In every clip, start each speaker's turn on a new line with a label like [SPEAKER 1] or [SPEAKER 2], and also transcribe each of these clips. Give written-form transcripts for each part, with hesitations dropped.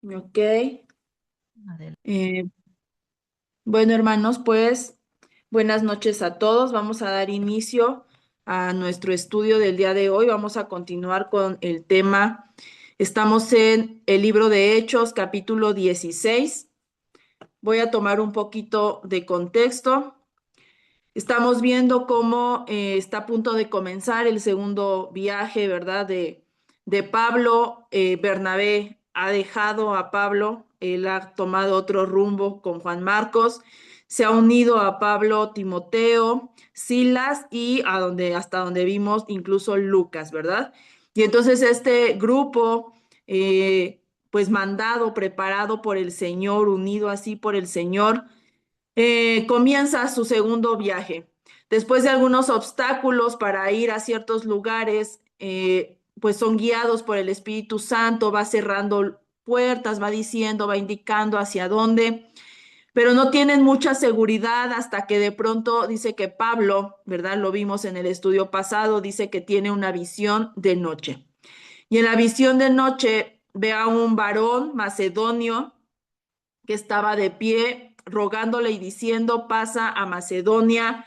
[SPEAKER 1] Ok.
[SPEAKER 2] Adel-
[SPEAKER 1] Eh, bueno, hermanos, pues buenas noches a todos. Vamos a dar inicio a nuestro estudio del día de hoy. Vamos a continuar con el tema. Estamos en el libro de Hechos, capítulo 16. Voy a tomar un poquito de contexto. Estamos viendo cómo está a punto de comenzar el segundo viaje, ¿verdad? De Pablo. Bernabé ha dejado a Pablo, él ha tomado otro rumbo con Juan Marcos, se ha unido a Pablo, Timoteo, Silas y hasta donde vimos incluso Lucas, ¿verdad? Y entonces este grupo, pues mandado, preparado por el Señor, unido así por el Señor, comienza su segundo viaje. Después de algunos obstáculos para ir a ciertos lugares, pues son guiados por el Espíritu Santo, va cerrando puertas, va diciendo, va indicando hacia dónde, pero no tienen mucha seguridad hasta que de pronto dice que Pablo, ¿verdad? Lo vimos en el estudio pasado, dice que tiene una visión de noche. Y en la visión de noche ve a un varón macedonio que estaba de pie rogándole y diciendo, pasa a Macedonia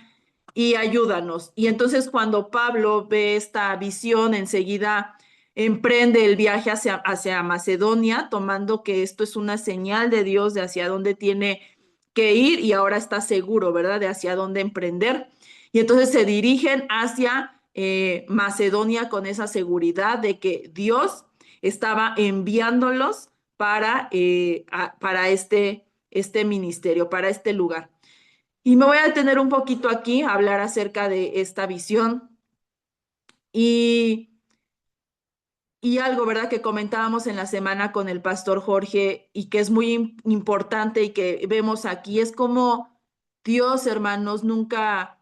[SPEAKER 1] y ayúdanos. Y entonces cuando Pablo ve esta visión, enseguida emprende el viaje hacia Macedonia, tomando que esto es una señal de Dios de hacia dónde tiene que ir y ahora está seguro, ¿verdad? De hacia dónde emprender. Y entonces se dirigen hacia Macedonia con esa seguridad de que Dios estaba enviándolos para este ministerio, para este lugar. Y me voy a detener un poquito aquí a hablar acerca de esta visión y, y algo, ¿verdad?, que comentábamos en la semana con el pastor Jorge y que es muy importante y que vemos aquí, es como Dios, hermanos, nunca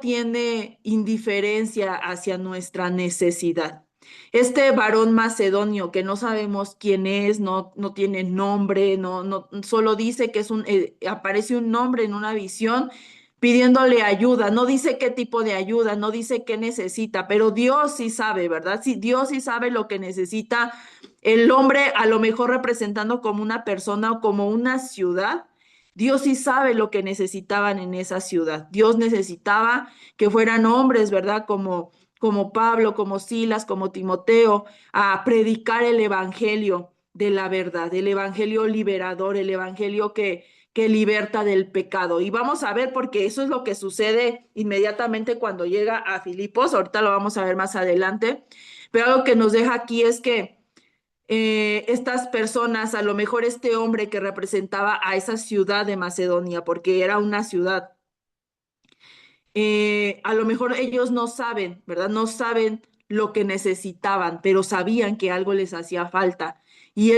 [SPEAKER 1] tiene indiferencia hacia nuestra necesidad. Este varón macedonio que no sabemos quién es, no tiene nombre, no, solo dice que aparece un nombre en una visión pidiéndole ayuda, no dice qué tipo de ayuda, no dice qué necesita, pero Dios sí sabe, ¿verdad? Sí, Dios sí sabe lo que necesita el hombre, a lo mejor representando como una persona o como una ciudad. Dios sí sabe lo que necesitaban en esa ciudad. Dios necesitaba que fueran hombres, ¿verdad? Como Pablo, como Silas, como Timoteo, a predicar el evangelio de la verdad, el evangelio liberador, el evangelio que liberta del pecado. Y vamos a ver, porque eso es lo que sucede inmediatamente cuando llega a Filipos, ahorita lo vamos a ver más adelante, pero algo que nos deja aquí es que estas personas, a lo mejor este hombre que representaba a esa ciudad de Macedonia, porque era una ciudad, a lo mejor ellos no saben, ¿verdad? No saben lo que necesitaban, pero sabían que algo les hacía falta. Y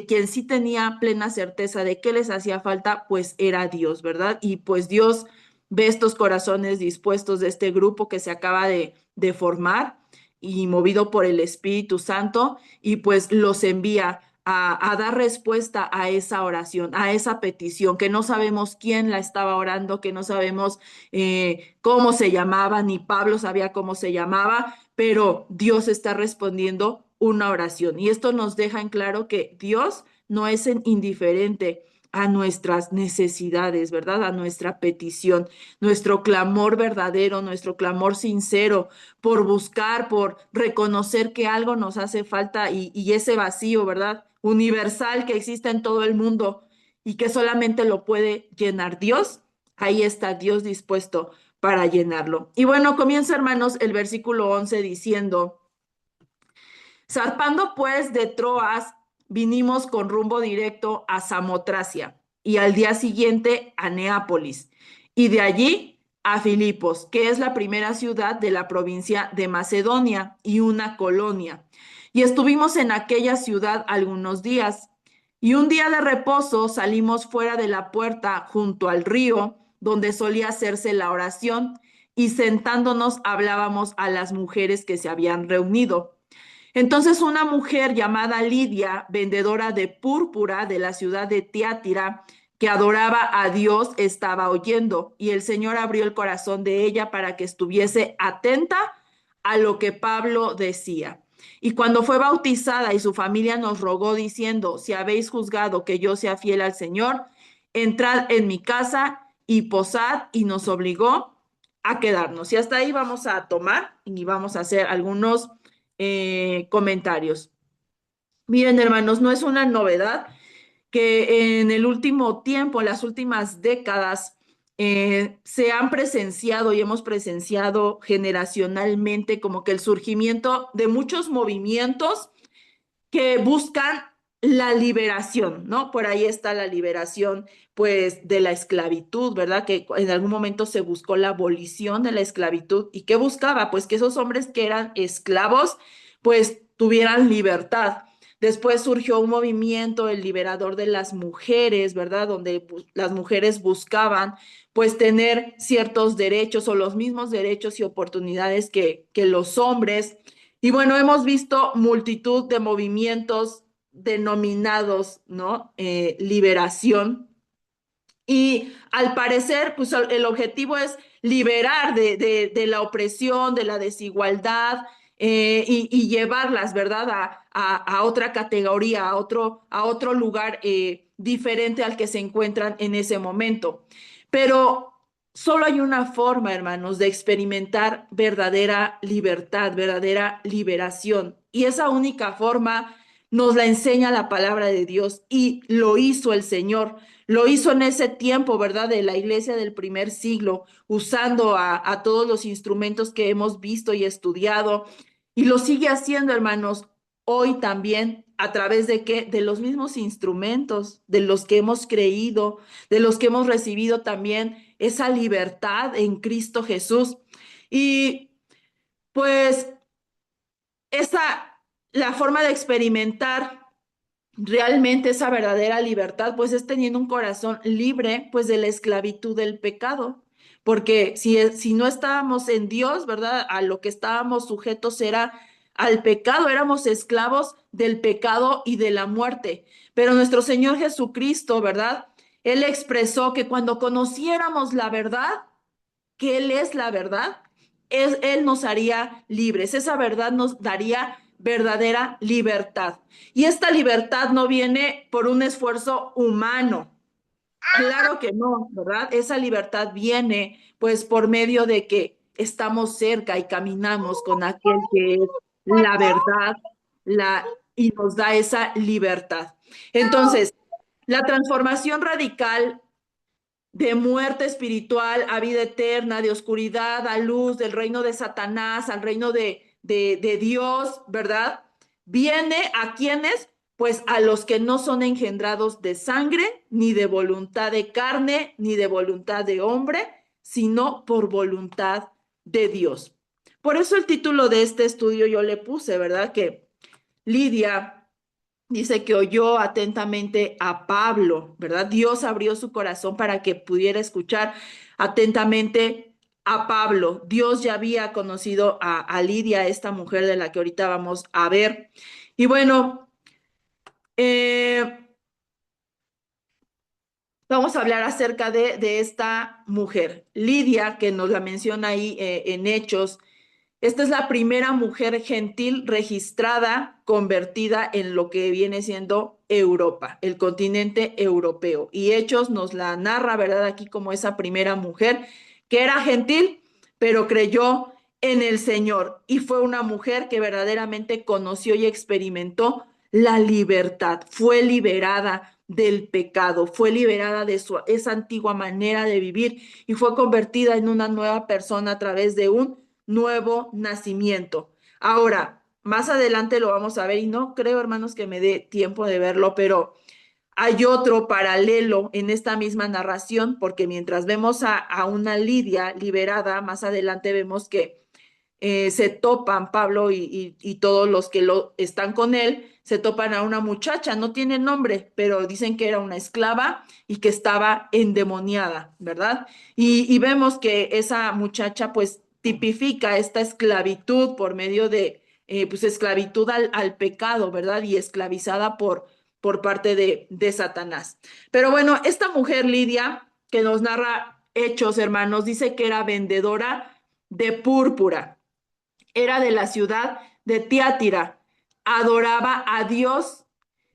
[SPEAKER 1] quien sí tenía plena certeza de que les hacía falta, pues era Dios, ¿verdad? Y pues Dios ve estos corazones dispuestos de este grupo que se acaba de formar y movido por el Espíritu Santo, y pues los envía a dar respuesta a esa oración, a esa petición, que no sabemos quién la estaba orando, que no sabemos cómo se llamaba, ni Pablo sabía cómo se llamaba, pero Dios está respondiendo una oración. Y esto nos deja en claro que Dios no es indiferente a nuestras necesidades, ¿verdad? A nuestra petición, nuestro clamor verdadero, nuestro clamor sincero por buscar, por reconocer que algo nos hace falta y ese vacío, ¿verdad? Universal que existe en todo el mundo y que solamente lo puede llenar Dios. Ahí está Dios dispuesto para llenarlo. Y bueno, comienza, hermanos, el versículo 11 diciendo, zarpando pues de Troas, vinimos con rumbo directo a Samotracia y al día siguiente a Neápolis y de allí a Filipos, que es la primera ciudad de la provincia de Macedonia y una colonia. Y estuvimos en aquella ciudad algunos días. Y un día de reposo salimos fuera de la puerta junto al río donde solía hacerse la oración y sentándonos hablábamos a las mujeres que se habían reunido. Entonces una mujer llamada Lidia, vendedora de púrpura de la ciudad de Tiátira, que adoraba a Dios, estaba oyendo, y el Señor abrió el corazón de ella para que estuviese atenta a lo que Pablo decía. Y cuando fue bautizada y su familia nos rogó diciendo, si habéis juzgado que yo sea fiel al Señor, entrad en mi casa y posad, y nos obligó a quedarnos. Y hasta ahí vamos a tomar y vamos a hacer algunos comentarios. Miren, hermanos, no es una novedad que en el último tiempo, en las últimas décadas, se han presenciado y hemos presenciado generacionalmente como que el surgimiento de muchos movimientos que buscan la liberación, ¿no? Por ahí está la liberación, pues, de la esclavitud, ¿verdad? Que en algún momento se buscó la abolición de la esclavitud. ¿Y qué buscaba? Pues que esos hombres que eran esclavos, pues, tuvieran libertad. Después surgió un movimiento, el liberador de las mujeres, ¿verdad? Donde las mujeres buscaban, pues, tener ciertos derechos o los mismos derechos y oportunidades que los hombres. Y bueno, hemos visto multitud de movimientos denominados, ¿no? Liberación. Y al parecer, pues el objetivo es liberar de la opresión, de la desigualdad, y llevarlas, ¿verdad? A otra categoría, a otro lugar diferente al que se encuentran en ese momento. Pero solo hay una forma, hermanos, de experimentar verdadera libertad, verdadera liberación. Y esa única forma nos la enseña la palabra de Dios y lo hizo el Señor. Lo hizo en ese tiempo, ¿verdad? De la iglesia del primer siglo, usando a todos los instrumentos que hemos visto y estudiado. Y lo sigue haciendo, hermanos, hoy también, a través de qué? De los mismos instrumentos, de los que hemos creído, de los que hemos recibido también esa libertad en Cristo Jesús. Y pues esa, la forma de experimentar realmente esa verdadera libertad, pues es teniendo un corazón libre, pues de la esclavitud del pecado. Porque si no estábamos en Dios, ¿verdad? A lo que estábamos sujetos era al pecado, éramos esclavos del pecado y de la muerte. Pero nuestro Señor Jesucristo, ¿verdad? Él expresó que cuando conociéramos la verdad, que Él es la verdad, Él nos haría libres. Esa verdad nos daría verdadera libertad. Y esta libertad no viene por un esfuerzo humano. Claro que no, ¿verdad? Esa libertad viene pues por medio de que estamos cerca y caminamos con aquel que es la verdad, y nos da esa libertad. Entonces, la transformación radical de muerte espiritual a vida eterna, de oscuridad a luz, del reino de Satanás al reino de Dios, ¿verdad? Viene a quienes, pues a los que no son engendrados de sangre, ni de voluntad de carne, ni de voluntad de hombre, sino por voluntad de Dios. Por eso el título de este estudio yo le puse, ¿verdad? Que Lidia dice que oyó atentamente a Pablo, ¿verdad? Dios abrió su corazón para que pudiera escuchar atentamente a Pablo. Dios ya había conocido a Lidia, esta mujer de la que ahorita vamos a ver. Y bueno, eh, vamos a hablar acerca de esta mujer, Lidia, que nos la menciona ahí en Hechos. Esta es la primera mujer gentil registrada, convertida en lo que viene siendo Europa, el continente europeo. Y Hechos nos la narra, ¿verdad? Aquí como esa primera mujer que era gentil, pero creyó en el Señor. Y fue una mujer que verdaderamente conoció y experimentó la libertad. Fue liberada del pecado, fue liberada de esa antigua manera de vivir y fue convertida en una nueva persona a través de un nuevo nacimiento. Ahora, más adelante lo vamos a ver y no creo, hermanos, que me dé tiempo de verlo, pero hay otro paralelo en esta misma narración, porque mientras vemos a una Lidia liberada, más adelante vemos que se topan Pablo y todos los que están con él, se topan a una muchacha, no tiene nombre, pero dicen que era una esclava y que estaba endemoniada, ¿verdad? Y vemos que esa muchacha pues tipifica esta esclavitud por medio de, pues esclavitud al pecado, ¿verdad? Y esclavizada por parte de Satanás. Pero bueno, esta mujer Lidia, que nos narra Hechos, hermanos, dice que era vendedora de púrpura, era de la ciudad de Tiatira adoraba a Dios.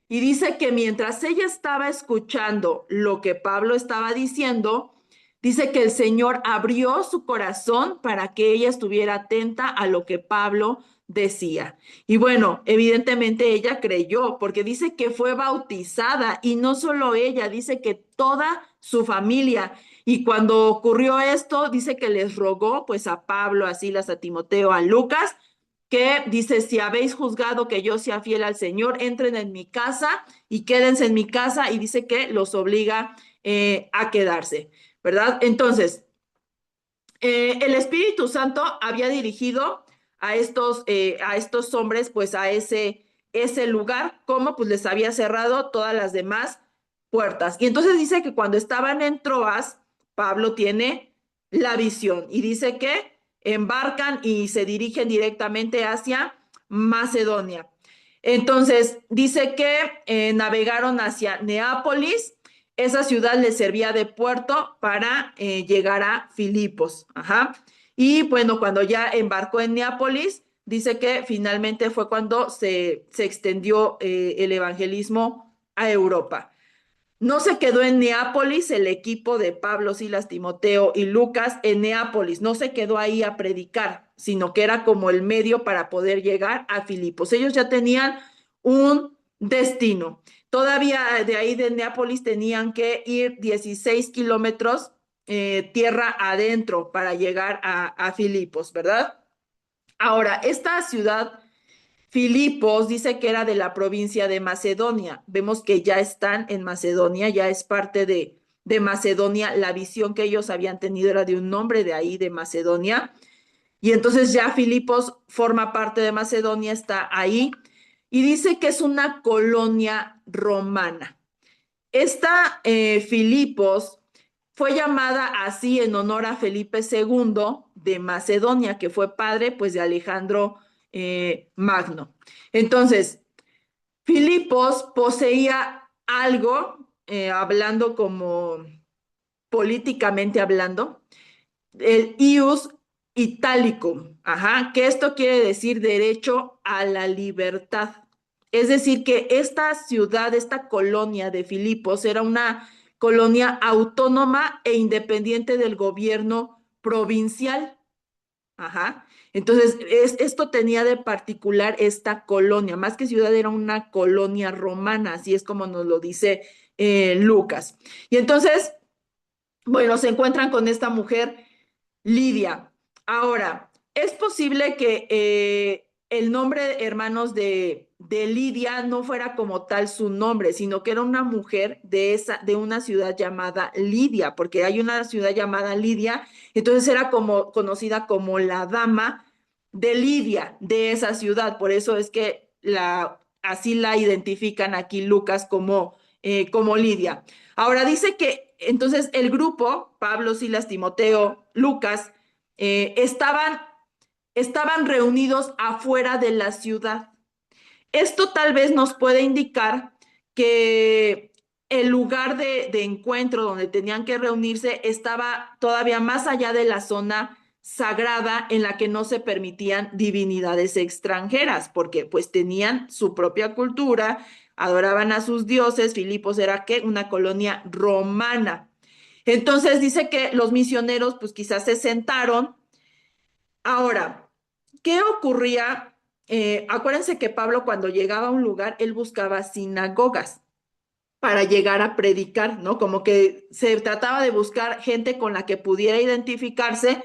[SPEAKER 1] Y dice que mientras ella estaba escuchando lo que Pablo estaba diciendo, dice que el Señor abrió su corazón para que ella estuviera atenta a lo que Pablo decía. Y bueno, evidentemente ella creyó, porque dice que fue bautizada y no solo ella, dice que toda su familia. Y cuando ocurrió esto, dice que les rogó pues a Pablo, a Silas, a Timoteo, a Lucas, que dice, si habéis juzgado que yo sea fiel al Señor, entren en mi casa y quédense en mi casa, y dice que los obliga a quedarse, ¿verdad? Entonces, el Espíritu Santo había dirigido a estos hombres pues a ese lugar, como pues les había cerrado todas las demás puertas. Y entonces dice que cuando estaban en Troas, Pablo tiene la visión y dice que embarcan y se dirigen directamente hacia Macedonia. Entonces dice que navegaron hacia Neápolis. Esa ciudad les servía de puerto para llegar a Filipos. Ajá. Y bueno, cuando ya embarcó en Neápolis, dice que finalmente fue cuando se extendió el evangelismo a Europa. No se quedó en Neápolis el equipo de Pablo, Silas, Timoteo y Lucas en Neápolis, no se quedó ahí a predicar, sino que era como el medio para poder llegar a Filipos. Ellos ya tenían un destino. Todavía de ahí de Neápolis tenían que ir 16 kilómetros tierra adentro para llegar a Filipos, ¿verdad? Ahora, esta ciudad Filipos dice que era de la provincia de Macedonia. Vemos que ya están en Macedonia, ya es parte de Macedonia. La visión que ellos habían tenido era de un nombre de ahí, de Macedonia. Y entonces ya Filipos forma parte de Macedonia, está ahí. Y dice que es una colonia romana. Esta Filipos fue llamada así en honor a Felipe segundo de Macedonia, que fue padre pues de Alejandro Magno. Entonces, Filipos poseía algo, hablando como políticamente hablando, el ius italicum, ajá, que esto quiere decir derecho a la libertad. Es decir, que esta ciudad, esta colonia de Filipos era una colonia autónoma e independiente del gobierno provincial. Ajá. Entonces, esto tenía de particular esta colonia, más que ciudad, era una colonia romana, así es como nos lo dice Lucas. Y entonces, bueno, se encuentran con esta mujer Lidia. Ahora, es posible que el nombre, hermanos, de Lidia no fuera como tal su nombre, sino que era una mujer de una ciudad llamada Lidia, porque hay una ciudad llamada Lidia, entonces era como conocida como la dama de Lidia de esa ciudad. Por eso es que así la identifican aquí Lucas como Lidia. Ahora dice que entonces el grupo, Pablo, Silas, Timoteo, Lucas, estaban reunidos afuera de la ciudad. Esto tal vez nos puede indicar que el lugar de encuentro donde tenían que reunirse estaba todavía más allá de la zona sagrada en la que no se permitían divinidades extranjeras, porque pues tenían su propia cultura, adoraban a sus dioses. Filipos era ¿qué? Una colonia romana. Entonces dice que los misioneros pues quizás se sentaron. Ahora, ¿qué ocurría? Acuérdense que Pablo cuando llegaba a un lugar, él buscaba sinagogas para llegar a predicar, ¿no? Como que se trataba de buscar gente con la que pudiera identificarse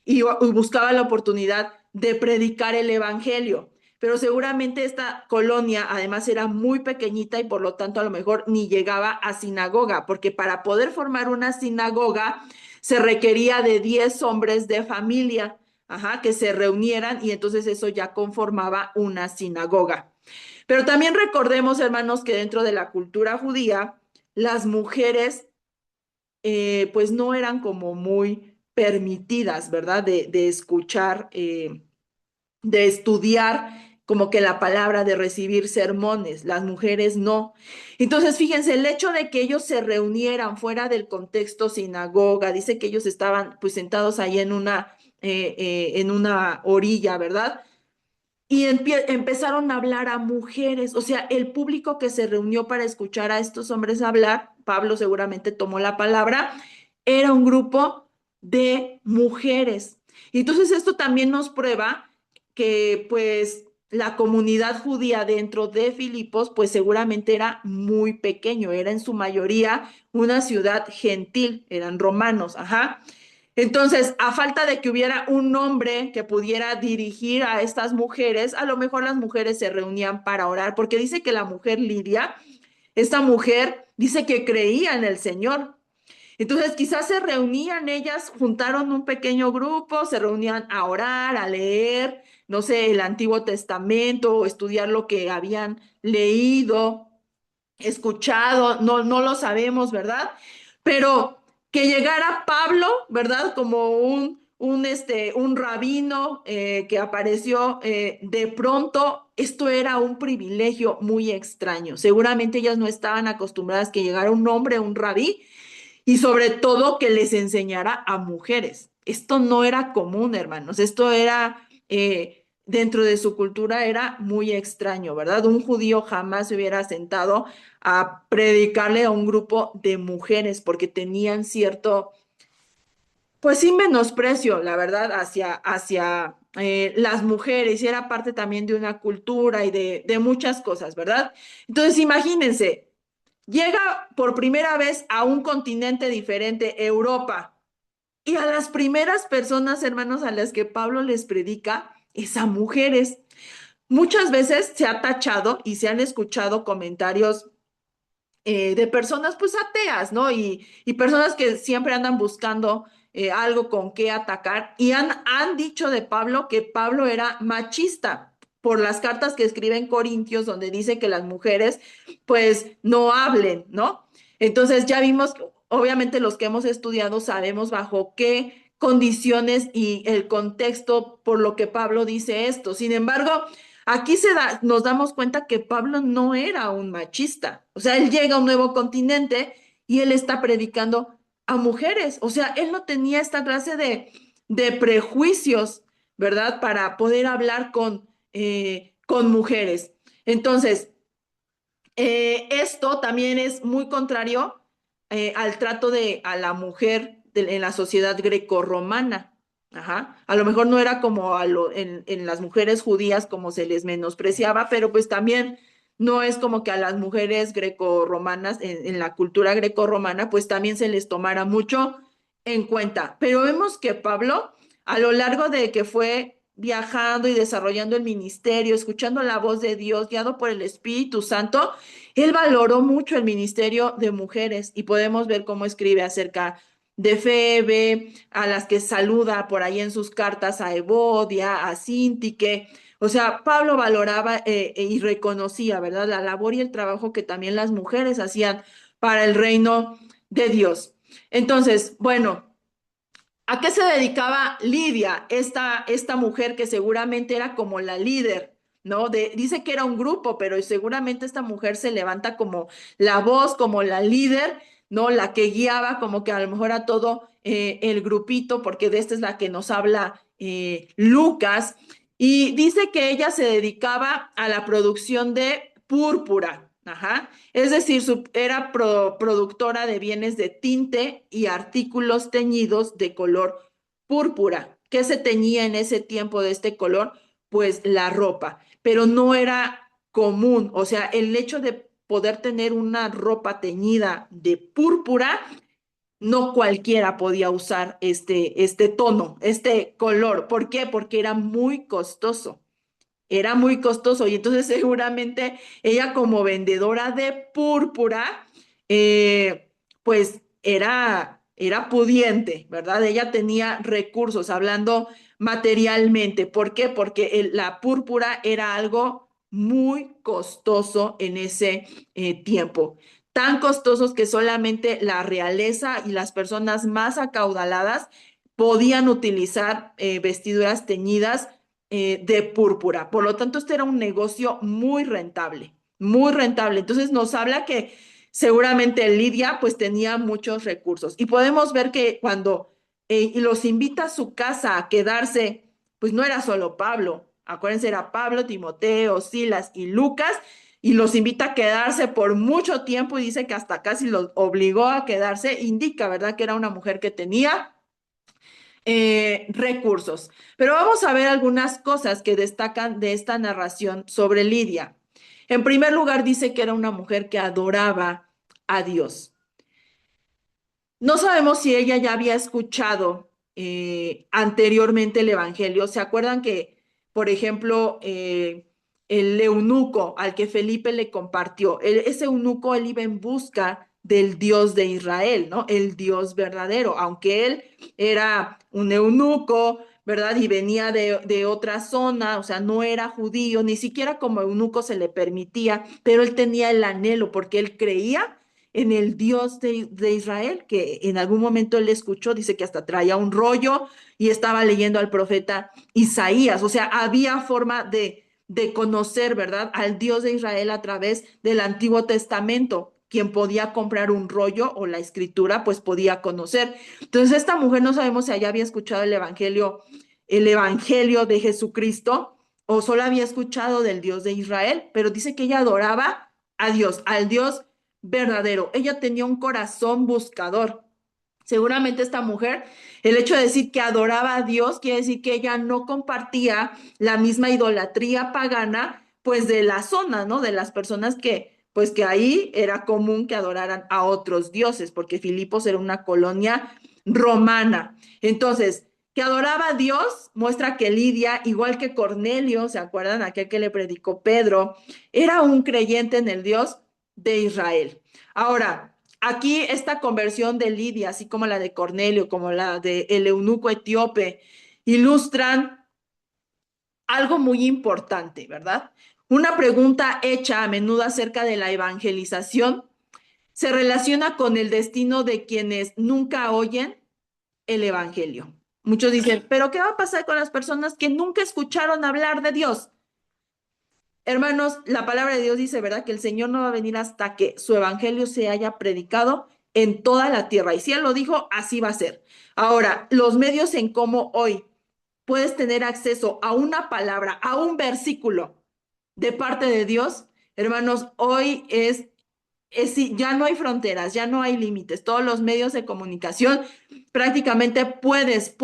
[SPEAKER 1] y buscaba la oportunidad de predicar el evangelio. Pero seguramente esta colonia además era muy pequeñita y por lo tanto a lo mejor ni llegaba a sinagoga, porque para poder formar una sinagoga se requería de 10 hombres de familia, ajá, que se reunieran, y entonces eso ya conformaba una sinagoga. Pero también recordemos, hermanos, que dentro de la cultura judía, las mujeres pues no eran como muy permitidas, ¿verdad? De escuchar, de estudiar como que la palabra, de recibir sermones, las mujeres no. Entonces, fíjense, el hecho de que ellos se reunieran fuera del contexto sinagoga, dice que ellos estaban pues sentados ahí en una orilla, ¿verdad? y empezaron a hablar a mujeres, o sea, el público que se reunió para escuchar a estos hombres hablar, Pablo seguramente tomó la palabra, era un grupo de mujeres. Y entonces esto también nos prueba que pues la comunidad judía dentro de Filipos pues seguramente era muy pequeño, era en su mayoría una ciudad gentil, eran romanos, ajá. Entonces, a falta de que hubiera un hombre que pudiera dirigir a estas mujeres, a lo mejor las mujeres se reunían para orar, porque dice que la mujer Lidia, esta mujer, dice que creía en el Señor. Entonces, quizás se reunían ellas, juntaron un pequeño grupo, se reunían a orar, a leer, no sé, el Antiguo Testamento, o estudiar lo que habían leído, escuchado, no, no lo sabemos, ¿verdad? Pero que llegara Pablo, ¿verdad? Como un rabino que apareció de pronto, esto era un privilegio muy extraño. Seguramente ellas no estaban acostumbradas que llegara un hombre, un rabí, y sobre todo que les enseñara a mujeres. Esto no era común, hermanos, esto era, dentro de su cultura era muy extraño, ¿verdad? Un judío jamás se hubiera sentado a predicarle a un grupo de mujeres porque tenían cierto, pues sí, menosprecio, la verdad, hacia las mujeres y era parte también de una cultura y de muchas cosas, ¿verdad? Entonces, imagínense, llega por primera vez a un continente diferente, Europa, y a las primeras personas, hermanos, a las que Pablo les predica es a mujeres. Muchas veces se ha tachado y se han escuchado comentarios de personas pues ateas, ¿no? Y personas que siempre andan buscando algo con qué atacar y han dicho de Pablo que Pablo era machista por las cartas que escribe en Corintios donde dice que las mujeres pues no hablen, ¿no? Entonces ya vimos, obviamente los que hemos estudiado sabemos bajo qué condiciones y el contexto por lo que Pablo dice esto. Sin embargo, aquí nos damos cuenta que Pablo no era un machista. O sea, él llega a un nuevo continente y él está predicando a mujeres. O sea, él no tenía esta clase de prejuicios, ¿verdad? Para poder hablar con mujeres. Entonces, esto también es muy contrario al trato a la mujer en la sociedad grecorromana. Ajá. A lo mejor no era como en las mujeres judías como se les menospreciaba, pero pues también no es como que a las mujeres grecorromanas, en la cultura grecorromana, pues también se les tomara mucho en cuenta. Pero vemos que Pablo, a lo largo de que fue viajando y desarrollando el ministerio, escuchando la voz de Dios, guiado por el Espíritu Santo, él valoró mucho el ministerio de mujeres y podemos ver cómo escribe acerca de Febe, a las que saluda por ahí en sus cartas a Evodia, a Sintique. O sea, Pablo valoraba y reconocía, ¿verdad?, la labor y el trabajo que también las mujeres hacían para el reino de Dios. Entonces, bueno, ¿a qué se dedicaba Lidia, esta mujer que seguramente era como la líder, ¿no? Dice que era un grupo, pero seguramente esta mujer se levanta como la voz, como la líder, ¿no? La que guiaba como que a lo mejor a todo el grupito, porque de esta es la que nos habla Lucas. Y dice que ella se dedicaba a la producción de púrpura. Ajá. Es decir, era productora de bienes de tinte y artículos teñidos de color púrpura. ¿Qué se teñía en ese tiempo de este color? Pues la ropa, pero no era común. O sea, el hecho de poder tener una ropa teñida de púrpura, no cualquiera podía usar este tono, este color. ¿Por qué? Porque era muy costoso, era muy costoso y entonces seguramente ella como vendedora de púrpura, pues era pudiente, ¿verdad? Ella tenía recursos, hablando materialmente. ¿Por qué? Porque la púrpura era algo muy costoso en ese tiempo. Tan costosos que solamente la realeza y las personas más acaudaladas podían utilizar vestiduras teñidas de púrpura. Por lo tanto, este era un negocio muy rentable, muy rentable. Entonces nos habla que seguramente Lidia pues tenía muchos recursos y podemos ver que cuando los invita a su casa a quedarse, pues no era solo Pablo. Acuérdense, era Pablo, Timoteo, Silas y Lucas, y los invita a quedarse por mucho tiempo y dice que hasta casi los obligó a quedarse. Indica, ¿verdad?, que era una mujer que tenía recursos. Pero vamos a ver algunas cosas que destacan de esta narración sobre Lidia. En primer lugar, dice que era una mujer que adoraba a Dios. No sabemos si ella ya había escuchado anteriormente el Evangelio. ¿Se acuerdan que, por ejemplo, el eunuco al que Felipe le compartió, ese eunuco, él iba en busca del Dios de Israel, ¿no? El Dios verdadero, aunque él era un eunuco, ¿verdad? Y venía de otra zona, o sea, no era judío, ni siquiera como eunuco se le permitía, pero él tenía el anhelo porque él creía en el Dios de Israel, que en algún momento él escuchó, dice que hasta traía un rollo y estaba leyendo al profeta Isaías, o sea, había forma de conocer, ¿verdad?, al Dios de Israel a través del Antiguo Testamento. Quien podía comprar un rollo o la escritura, pues podía conocer. Entonces, esta mujer no sabemos si allá había escuchado el evangelio de Jesucristo, o solo había escuchado del Dios de Israel, pero dice que ella adoraba a Dios, al Dios verdadero. Ella tenía un corazón buscador. Seguramente esta mujer, el hecho de decir que adoraba a Dios, quiere decir que ella no compartía la misma idolatría pagana, pues de la zona, ¿no? De las personas pues que ahí era común que adoraran a otros dioses, porque Filipos era una colonia romana. Entonces, que adoraba a Dios muestra que Lidia, igual que Cornelio, ¿se acuerdan? Aquel que le predicó Pedro, era un creyente en el Dios de Israel. Ahora, aquí esta conversión de Lidia, así como la de Cornelio, como la de el eunuco etíope, ilustran algo muy importante, ¿verdad? Una pregunta hecha a menudo acerca de la evangelización se relaciona con el destino de quienes nunca oyen el evangelio. Muchos dicen, pero ¿qué va a pasar con las personas que nunca escucharon hablar de Dios? Hermanos, la palabra de Dios dice, ¿verdad?, que el Señor no va a venir hasta que su evangelio se haya predicado en toda la tierra. Y si Él lo dijo, así va a ser. Ahora, los medios en cómo hoy puedes tener acceso a una palabra, a un versículo de parte de Dios, hermanos, hoy ya no hay fronteras, ya no hay límites. Todos los medios de comunicación prácticamente puedes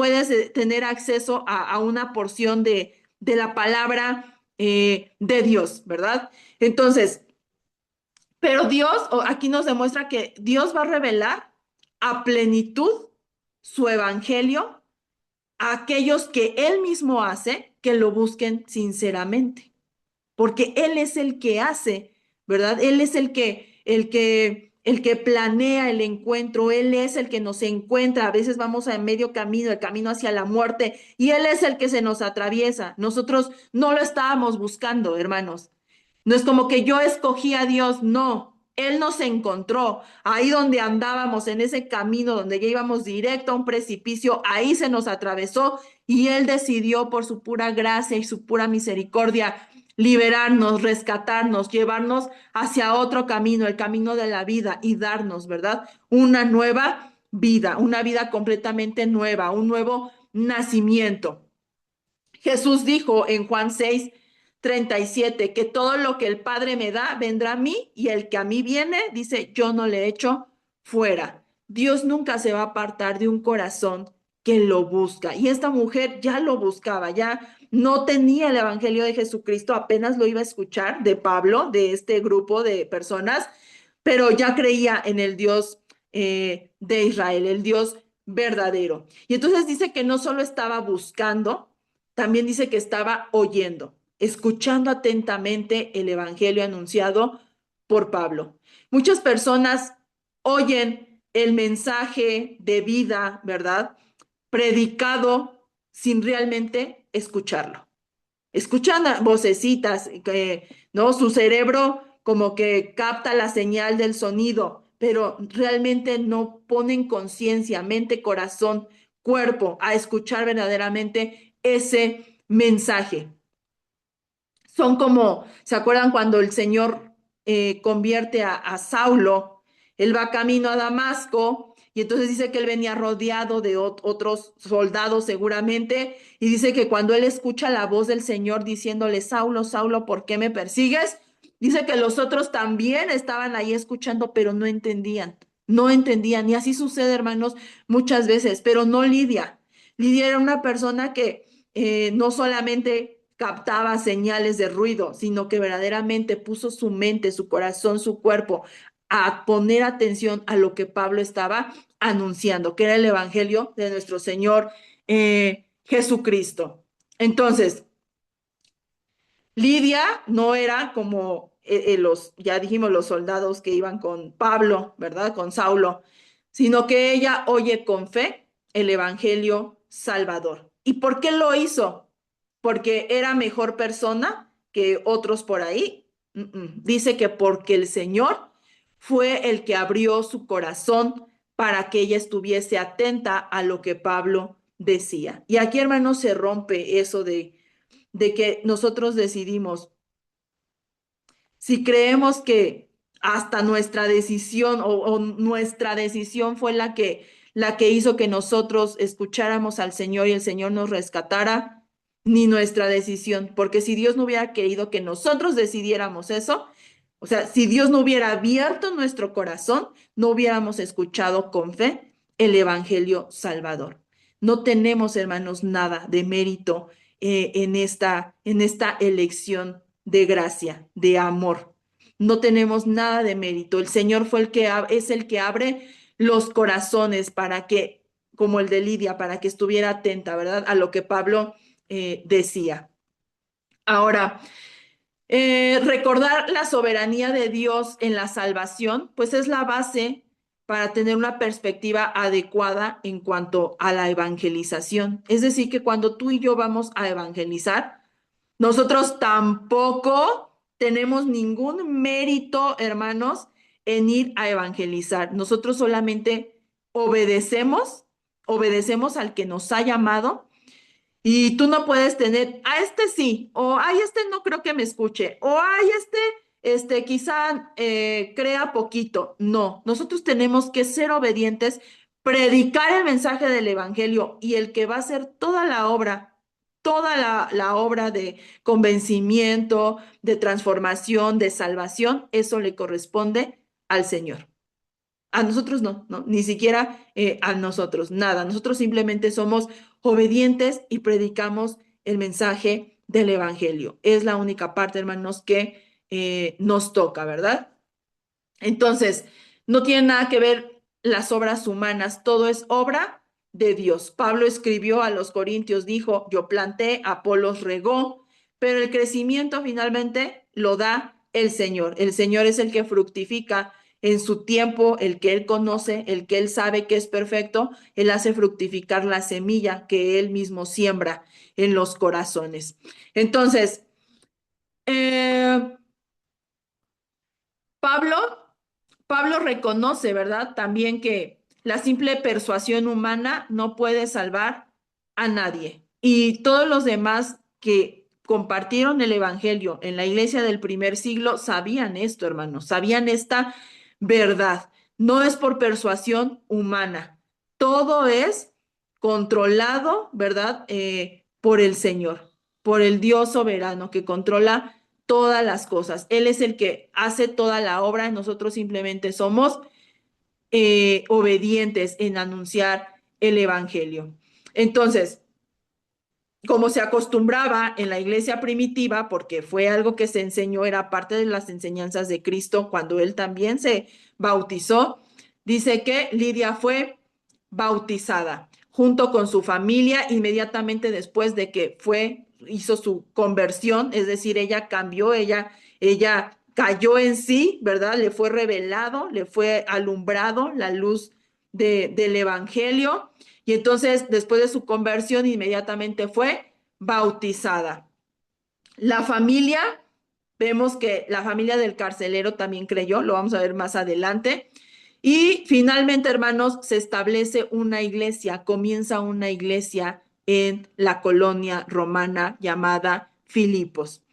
[SPEAKER 1] tener acceso a una porción de la palabra de Dios, ¿verdad? Entonces, pero Dios, aquí nos demuestra que Dios va a revelar a plenitud su evangelio a aquellos que Él mismo hace, que lo busquen sinceramente, porque Él es el que hace, ¿verdad? Él es el que planea el encuentro, Él es el que nos encuentra. A veces vamos a medio camino, el camino hacia la muerte, y Él es el que se nos atraviesa. Nosotros no lo estábamos buscando, hermanos. No es como que yo escogí a Dios, no. Él nos encontró ahí donde andábamos, en ese camino donde ya íbamos directo a un precipicio, ahí se nos atravesó y Él decidió por su pura gracia y su pura misericordia liberarnos, rescatarnos, llevarnos hacia otro camino, el camino de la vida y darnos, ¿verdad? Una nueva vida, una vida completamente nueva, un nuevo nacimiento. Jesús dijo en Juan 6:37 que todo lo que el Padre me da vendrá a mí y el que a mí viene, dice, yo no le echo fuera. Dios nunca se va a apartar de un corazón que lo busca. Y esta mujer ya lo buscaba, ya no tenía el Evangelio de Jesucristo, apenas lo iba a escuchar de Pablo, de este grupo de personas, pero ya creía en el Dios de Israel, el Dios verdadero. Y entonces dice que no solo estaba buscando, también dice que estaba oyendo, escuchando atentamente el evangelio anunciado por Pablo. Muchas personas oyen el mensaje de vida, ¿verdad?, predicado sin realmente escucharlo. Escuchan vocecitas, ¿no? Su cerebro como que capta la señal del sonido, pero realmente no ponen conciencia, mente, corazón, cuerpo a escuchar verdaderamente ese mensaje. Son como, ¿se acuerdan cuando el Señor convierte a Saulo? Él va camino a Damasco y entonces dice que él venía rodeado de otros soldados seguramente, y dice que cuando él escucha la voz del Señor diciéndole, Saulo, Saulo, ¿por qué me persigues? Dice que los otros también estaban ahí escuchando, pero no entendían, no entendían. Y así sucede, hermanos, muchas veces, pero no Lidia. Lidia era una persona que no solamente captaba señales de ruido, sino que verdaderamente puso su mente, su corazón, su cuerpo a poner atención a lo que Pablo estaba anunciando, que era el Evangelio de nuestro Señor Jesucristo. Entonces, Lidia no era como ya dijimos, los soldados que iban con Pablo, ¿verdad? Con Saulo, sino que ella oye con fe el Evangelio Salvador. ¿Y por qué lo hizo? ¿Porque era mejor persona que otros por ahí? Dice que porque el Señor fue el que abrió su corazón para que ella estuviese atenta a lo que Pablo decía. Y aquí, hermanos, se rompe eso de que nosotros decidimos, si creemos que hasta nuestra decisión o nuestra decisión fue la que hizo que nosotros escucháramos al Señor y el Señor nos rescatara, ni nuestra decisión, porque si Dios no hubiera querido que nosotros decidiéramos eso, o sea, si Dios no hubiera abierto nuestro corazón, no hubiéramos escuchado con fe el Evangelio Salvador. No tenemos, hermanos, nada de mérito en esta elección de gracia, de amor. No tenemos nada de mérito. El Señor fue es el que abre los corazones para que, como el de Lidia, para que estuviera atenta, ¿verdad? A lo que Pablo decía. Ahora, recordar la soberanía de Dios en la salvación, pues es la base para tener una perspectiva adecuada en cuanto a la evangelización. Es decir, que cuando tú y yo vamos a evangelizar, nosotros tampoco tenemos ningún mérito, hermanos, en ir a evangelizar. Nosotros solamente obedecemos al que nos ha llamado, y tú no puedes tener, a este sí, o ay, este no creo que me escuche, o ay, este quizá crea poquito. No, nosotros tenemos que ser obedientes, predicar el mensaje del evangelio, y el que va a hacer toda la obra de convencimiento, de transformación, de salvación, eso le corresponde al Señor. A nosotros no, ¿no? Ni siquiera a nosotros, nada. Nosotros simplemente somos obedientes y predicamos el mensaje del Evangelio. Es la única parte, hermanos, que nos toca, ¿verdad? Entonces, no tiene nada que ver las obras humanas, todo es obra de Dios. Pablo escribió a los Corintios, dijo, yo planté, Apolos regó, pero el crecimiento finalmente lo da el Señor. El Señor es el que fructifica en su tiempo, el que Él conoce, el que Él sabe que es perfecto. Él hace fructificar la semilla que Él mismo siembra en los corazones. Entonces, eh, Pablo, Pablo reconoce, ¿verdad? También que la simple persuasión humana no puede salvar a nadie. Y todos los demás que compartieron el Evangelio en la iglesia del primer siglo sabían esto, hermanos, sabían esta verdad. No es por persuasión humana, todo es controlado, ¿verdad? Por el Señor, por el Dios soberano que controla todas las cosas. Él es el que hace toda la obra, nosotros simplemente somos obedientes en anunciar el Evangelio. Entonces, como se acostumbraba en la iglesia primitiva, porque fue algo que se enseñó, era parte de las enseñanzas de Cristo cuando él también se bautizó, dice que Lidia fue bautizada junto con su familia inmediatamente después de que hizo su conversión, es decir, ella cambió, ella cayó en sí, ¿verdad? Le fue revelado, le fue alumbrado la luz del Evangelio, y entonces, después de su conversión, inmediatamente fue bautizada. La familia, vemos que la familia del carcelero también creyó, lo vamos a ver más adelante. Y finalmente, hermanos, se establece una iglesia, comienza una iglesia en la colonia romana llamada Filipos.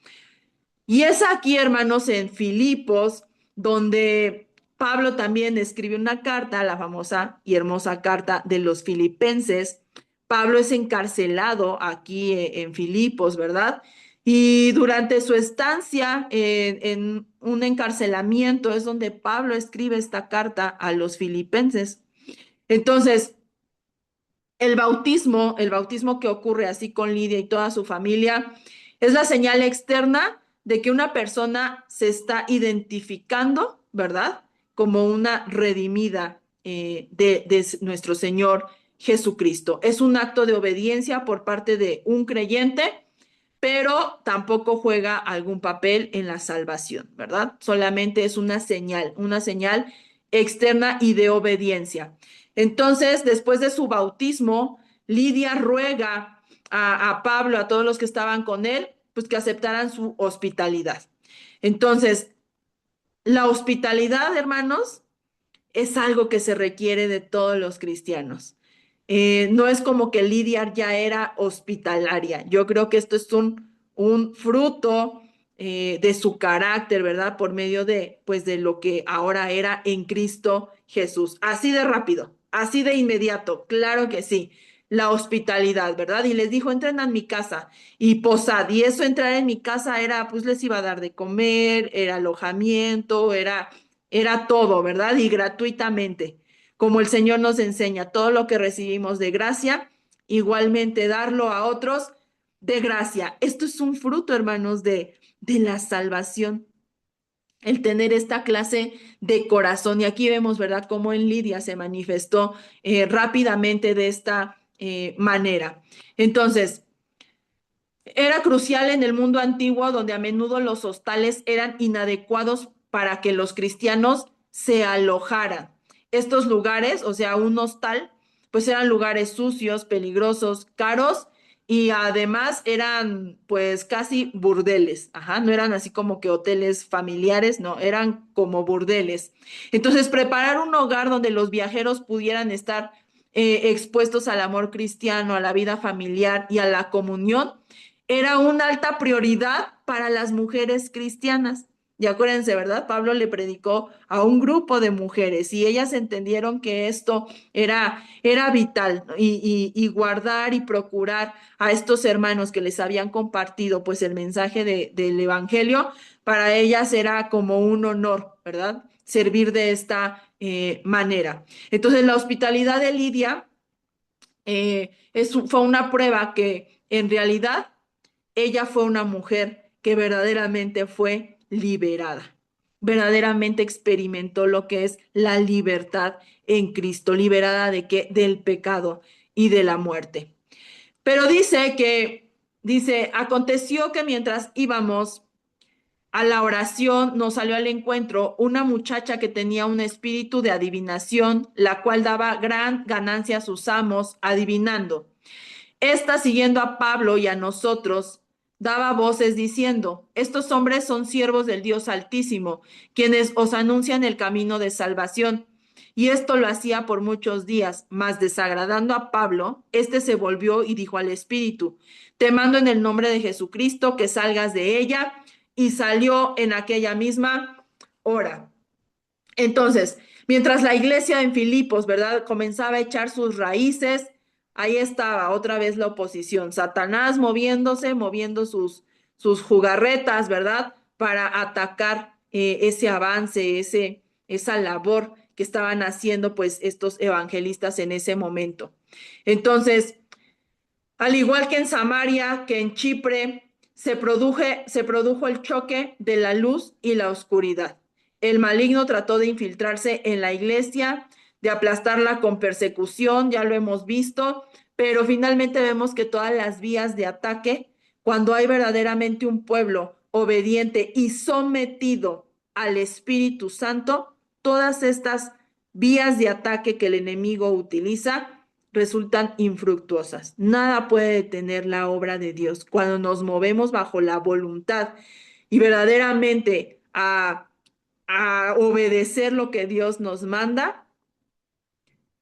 [SPEAKER 1] Y es aquí, hermanos, en Filipos, donde Pablo también escribe una carta, la famosa y hermosa carta de los Filipenses. Pablo es encarcelado aquí en Filipos, ¿verdad? Y durante su estancia en un encarcelamiento es donde Pablo escribe esta carta a los filipenses. Entonces, el bautismo que ocurre así con Lidia y toda su familia, es la señal externa de que una persona se está identificando, ¿verdad? Como una redimida de nuestro Señor Jesucristo. Es un acto de obediencia por parte de un creyente, pero tampoco juega algún papel en la salvación, ¿verdad? Solamente es una señal externa y de obediencia. Entonces, después de su bautismo, Lidia ruega a Pablo, a todos los que estaban con él, pues que aceptaran su hospitalidad. Entonces, la hospitalidad, hermanos, es algo que se requiere de todos los cristianos. No es como que Lidia ya era hospitalaria. Yo creo que esto es un fruto de su carácter, ¿verdad? Por medio de, pues, de lo que ahora era en Cristo Jesús. Así de rápido, así de inmediato, claro que sí. La hospitalidad, ¿verdad? Y les dijo, entren a mi casa y posad. Y eso, entrar en mi casa era, pues les iba a dar de comer, era alojamiento, era todo, ¿verdad? Y gratuitamente, como el Señor nos enseña, todo lo que recibimos de gracia, igualmente darlo a otros de gracia. Esto es un fruto, hermanos, de la salvación, el tener esta clase de corazón. Y aquí vemos, ¿verdad?, cómo en Lidia se manifestó rápidamente de esta manera. Entonces, era crucial en el mundo antiguo, donde a menudo los hostales eran inadecuados para que los cristianos se alojaran. Estos lugares, o sea, un hostal, pues eran lugares sucios, peligrosos, caros, y además eran pues casi burdeles. Ajá, no eran así como que hoteles familiares, no, eran como burdeles. Entonces, preparar un hogar donde los viajeros pudieran estar expuestos al amor cristiano, a la vida familiar y a la comunión, era una alta prioridad para las mujeres cristianas. Y acuérdense, ¿verdad? Pablo le predicó a un grupo de mujeres y ellas entendieron que esto era vital, ¿no? Y guardar y procurar a estos hermanos que les habían compartido pues el mensaje del Evangelio, para ellas era como un honor, ¿verdad? Servir de esta manera. Entonces, la hospitalidad de Lidia fue una prueba que en realidad ella fue una mujer que verdaderamente fue liberada, verdaderamente experimentó lo que es la libertad en Cristo, liberada de qué? Del pecado y de la muerte. Pero dice, aconteció que mientras íbamos a la oración, nos salió al encuentro una muchacha que tenía un espíritu de adivinación, la cual daba gran ganancia a sus amos adivinando. Esta, siguiendo a Pablo y a nosotros, daba voces diciendo, estos hombres son siervos del Dios Altísimo, quienes os anuncian el camino de salvación. Y esto lo hacía por muchos días, mas desagradando a Pablo, éste se volvió y dijo al Espíritu, te mando en el nombre de Jesucristo que salgas de ella, y salió en aquella misma hora. Entonces, mientras la iglesia en Filipos, ¿verdad?, comenzaba a echar sus raíces, ahí estaba otra vez la oposición, Satanás moviéndose, moviendo sus jugarretas, ¿verdad?, para atacar ese avance, esa labor que estaban haciendo pues estos evangelistas en ese momento. Entonces, al igual que en Samaria, que en Chipre, se produjo el choque de la luz y la oscuridad. El maligno trató de infiltrarse en la iglesia, de aplastarla con persecución, ya lo hemos visto, pero finalmente vemos que todas las vías de ataque, cuando hay verdaderamente un pueblo obediente y sometido al Espíritu Santo, todas estas vías de ataque que el enemigo utiliza resultan infructuosas. Nada puede detener la obra de Dios cuando nos movemos bajo la voluntad y verdaderamente a obedecer lo que Dios nos manda.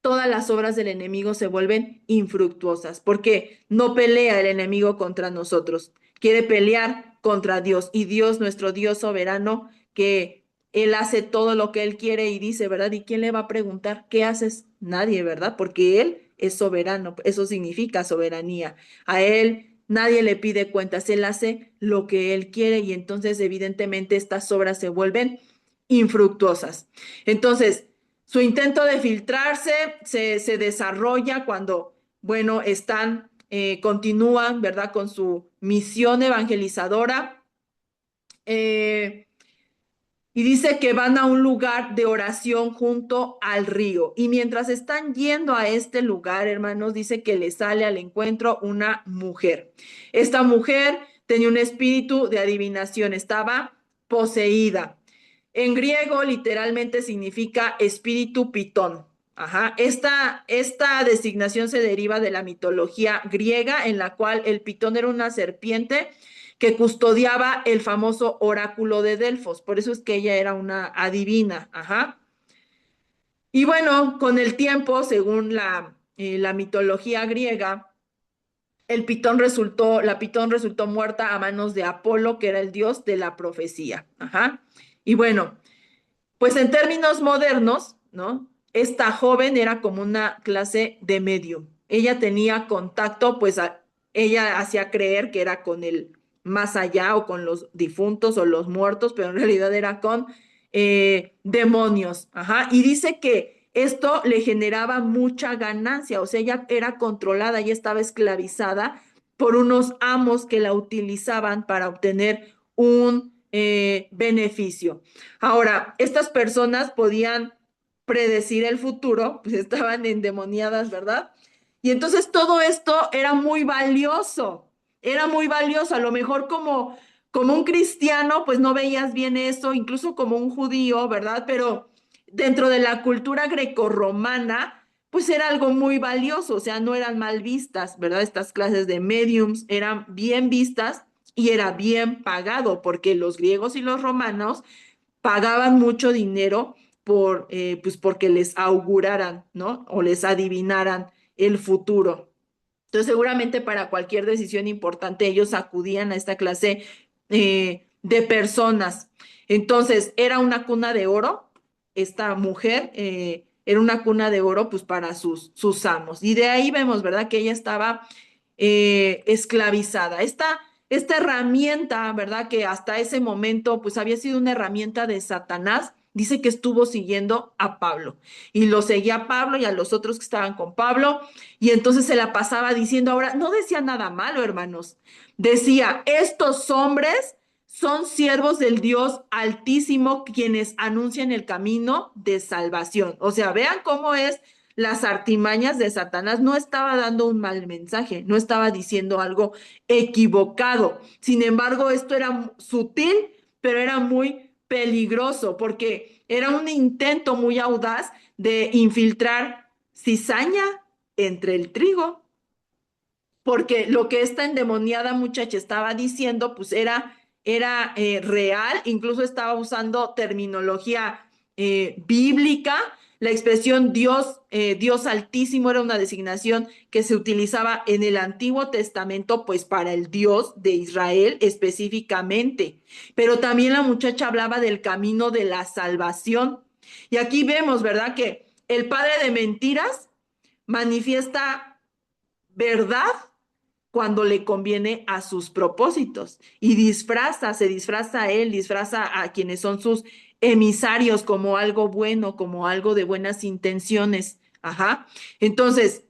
[SPEAKER 1] Todas las obras del enemigo se vuelven infructuosas, porque no pelea el enemigo contra nosotros, quiere pelear contra Dios, y Dios, nuestro Dios soberano, que él hace todo lo que él quiere y dice, ¿verdad? ¿Y quién le va a preguntar qué haces? Nadie, ¿verdad? Porque él es soberano, eso significa soberanía. A él nadie le pide cuentas, él hace lo que él quiere y entonces evidentemente estas obras se vuelven infructuosas. Entonces, su intento de filtrarse se desarrolla cuando, bueno, continúan, ¿verdad? Con su misión evangelizadora. Eh, y dice que van a un lugar de oración junto al río. Y mientras están yendo a este lugar, hermanos, dice que le sale al encuentro una mujer. Esta mujer tenía un espíritu de adivinación, estaba poseída. En griego literalmente significa espíritu pitón. Ajá. Esta designación se deriva de la mitología griega en la cual el pitón era una serpiente que custodiaba el famoso oráculo de Delfos. Por eso es que ella era una adivina. Ajá. Y bueno, con el tiempo, según la mitología griega, la pitón resultó muerta a manos de Apolo, que era el dios de la profecía. Ajá. Y bueno, pues en términos modernos, ¿no? Esta joven era como una clase de medium. Ella tenía contacto, ella hacía creer que era con el más allá o con los difuntos o los muertos, pero en realidad era con demonios. Ajá. Y dice que esto le generaba mucha ganancia, o sea, ella era controlada y estaba esclavizada por unos amos que la utilizaban para obtener un beneficio. Ahora, estas personas podían predecir el futuro, pues estaban endemoniadas, ¿verdad? Y entonces todo esto era muy valioso, a lo mejor como un cristiano, pues no veías bien eso, incluso como un judío, ¿verdad? Pero dentro de la cultura grecorromana, pues era algo muy valioso, o sea, no eran mal vistas, ¿verdad? Estas clases de mediums eran bien vistas y era bien pagado, porque los griegos y los romanos pagaban mucho dinero pues porque les auguraran, ¿no? O les adivinaran el futuro. Entonces, seguramente para cualquier decisión importante, ellos acudían a esta clase de personas. Entonces, era una cuna de oro, esta mujer era una cuna de oro, pues para sus amos. Y de ahí vemos, ¿verdad? Que ella estaba esclavizada. Esta herramienta, ¿verdad? Que hasta ese momento, pues había sido una herramienta de Satanás. Dice que estuvo siguiendo a Pablo y lo seguía a Pablo y a los otros que estaban con Pablo y entonces se la pasaba diciendo, ahora, no decía nada malo, hermanos. Decía, estos hombres son siervos del Dios Altísimo quienes anuncian el camino de salvación. O sea, vean cómo es las artimañas de Satanás. No estaba dando un mal mensaje, no estaba diciendo algo equivocado. Sin embargo, esto era sutil, pero era muy peligroso porque era un intento muy audaz de infiltrar cizaña entre el trigo, porque lo que esta endemoniada muchacha estaba diciendo, pues era real, incluso estaba usando terminología bíblica. La expresión Dios Altísimo era una designación que se utilizaba en el Antiguo Testamento, pues para el Dios de Israel específicamente. Pero también la muchacha hablaba del camino de la salvación. Y aquí vemos, ¿verdad? Que el padre de mentiras manifiesta verdad cuando le conviene a sus propósitos y se disfraza a él, disfraza a quienes son sus emisarios como algo bueno, como algo de buenas intenciones. Ajá. Entonces,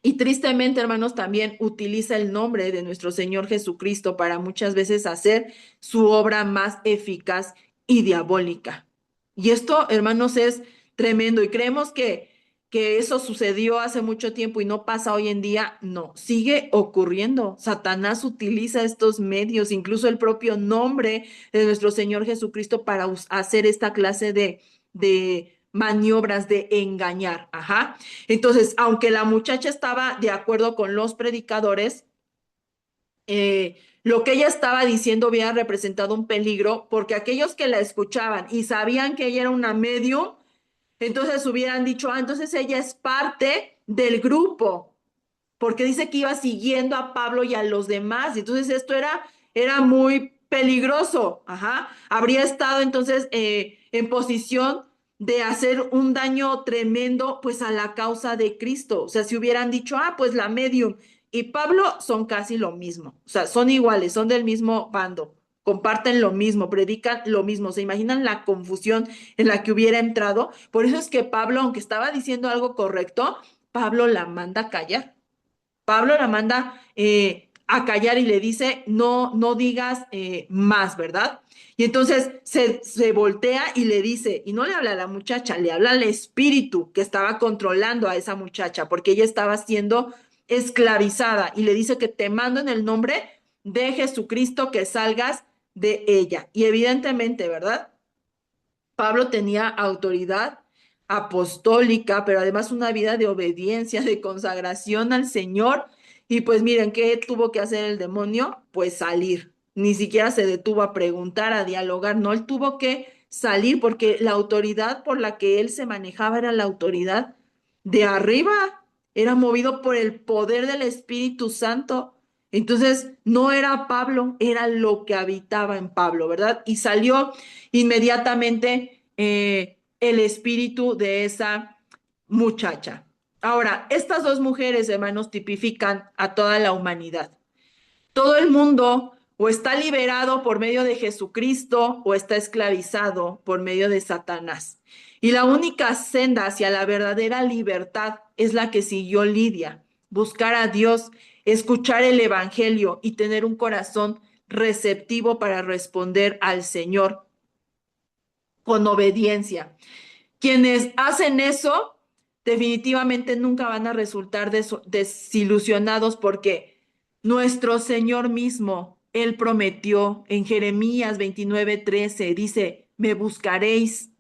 [SPEAKER 1] y tristemente, hermanos, también utiliza el nombre de nuestro Señor Jesucristo para muchas veces hacer su obra más eficaz y diabólica. Y esto, hermanos, es tremendo. Y creemos que eso sucedió hace mucho tiempo y no pasa hoy en día. No, sigue ocurriendo. Satanás utiliza estos medios, incluso el propio nombre de nuestro Señor Jesucristo para hacer esta clase de maniobras de engañar. Ajá. Entonces, aunque la muchacha estaba de acuerdo con los predicadores, lo que ella estaba diciendo había representado un peligro porque aquellos que la escuchaban y sabían que ella era una medium, entonces hubieran dicho, ah, entonces ella es parte del grupo, porque dice que iba siguiendo a Pablo y a los demás. Entonces esto era muy peligroso, ajá, habría estado entonces en posición de hacer un daño tremendo pues a la causa de Cristo. O sea, si hubieran dicho, ah, pues la medium y Pablo son casi lo mismo, o sea, son iguales, son del mismo bando, comparten lo mismo, predican lo mismo. ¿Se imaginan la confusión en la que hubiera entrado? Por eso es que Pablo, aunque estaba diciendo algo correcto, Pablo la manda a callar. Pablo la manda a callar y le dice, no, no digas más, ¿verdad? Y entonces se voltea y le dice, y no le habla a la muchacha, le habla al espíritu que estaba controlando a esa muchacha, porque ella estaba siendo esclavizada, y le dice que te mando en el nombre de Jesucristo que salgas de ella. Y evidentemente, ¿verdad? Pablo tenía autoridad apostólica, pero además una vida de obediencia, de consagración al Señor. Y pues miren, ¿qué tuvo que hacer el demonio? Pues salir. Ni siquiera se detuvo a preguntar, a dialogar. No, él tuvo que salir porque la autoridad por la que él se manejaba era la autoridad de arriba. Era movido por el poder del Espíritu Santo. Entonces, no era Pablo, era lo que habitaba en Pablo, ¿verdad? Y salió inmediatamente el espíritu de esa muchacha. Ahora, estas dos mujeres, hermanos, tipifican a toda la humanidad. Todo el mundo o está liberado por medio de Jesucristo o está esclavizado por medio de Satanás. Y la única senda hacia la verdadera libertad es la que siguió Lidia: buscar a Dios, escuchar el Evangelio y tener un corazón receptivo para responder al Señor con obediencia. Quienes hacen eso definitivamente nunca van a resultar desilusionados, porque nuestro Señor mismo, Él prometió en Jeremías 29:13, dice, me buscaréis.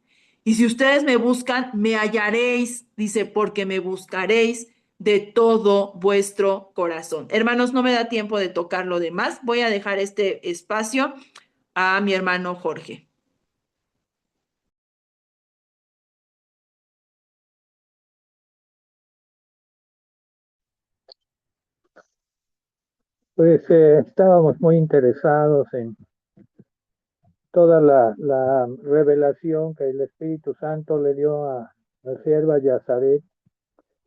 [SPEAKER 1] Y si ustedes me buscan, me hallaréis, dice, porque me buscaréis de todo vuestro corazón. Hermanos, no me da tiempo de tocar lo demás. Voy a dejar este espacio a mi hermano Jorge.
[SPEAKER 3] Pues estábamos muy interesados en toda la revelación que el Espíritu Santo le dio a la sierva Yazaret,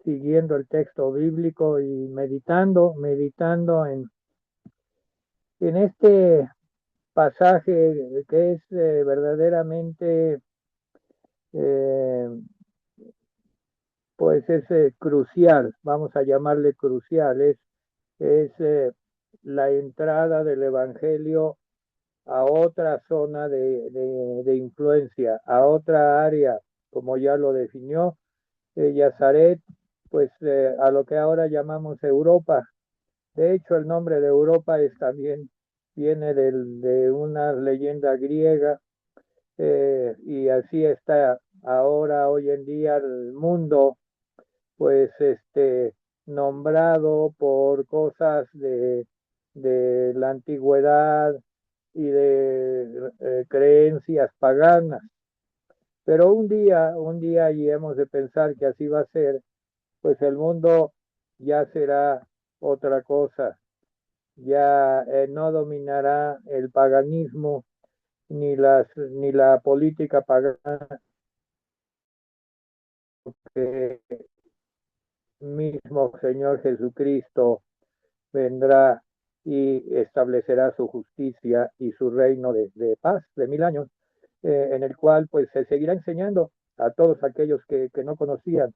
[SPEAKER 3] siguiendo el texto bíblico y meditando en este pasaje que es verdaderamente, eh, pues es crucial, vamos a llamarle crucial, es la entrada del Evangelio a otra zona de influencia, a otra área, como ya lo definió Yazaret, pues a lo que ahora llamamos Europa. De hecho, el nombre de Europa es también viene de una leyenda griega, y así está ahora, hoy en día, el mundo, pues nombrado por cosas de la antigüedad y de creencias paganas. Pero un día, y hemos de pensar que así va a ser, pues el mundo ya será otra cosa, ya no dominará el paganismo ni la política pagana, que mismo Señor Jesucristo vendrá y establecerá su justicia y su reino de paz de 1000 años, en el cual pues se seguirá enseñando a todos aquellos que no conocían.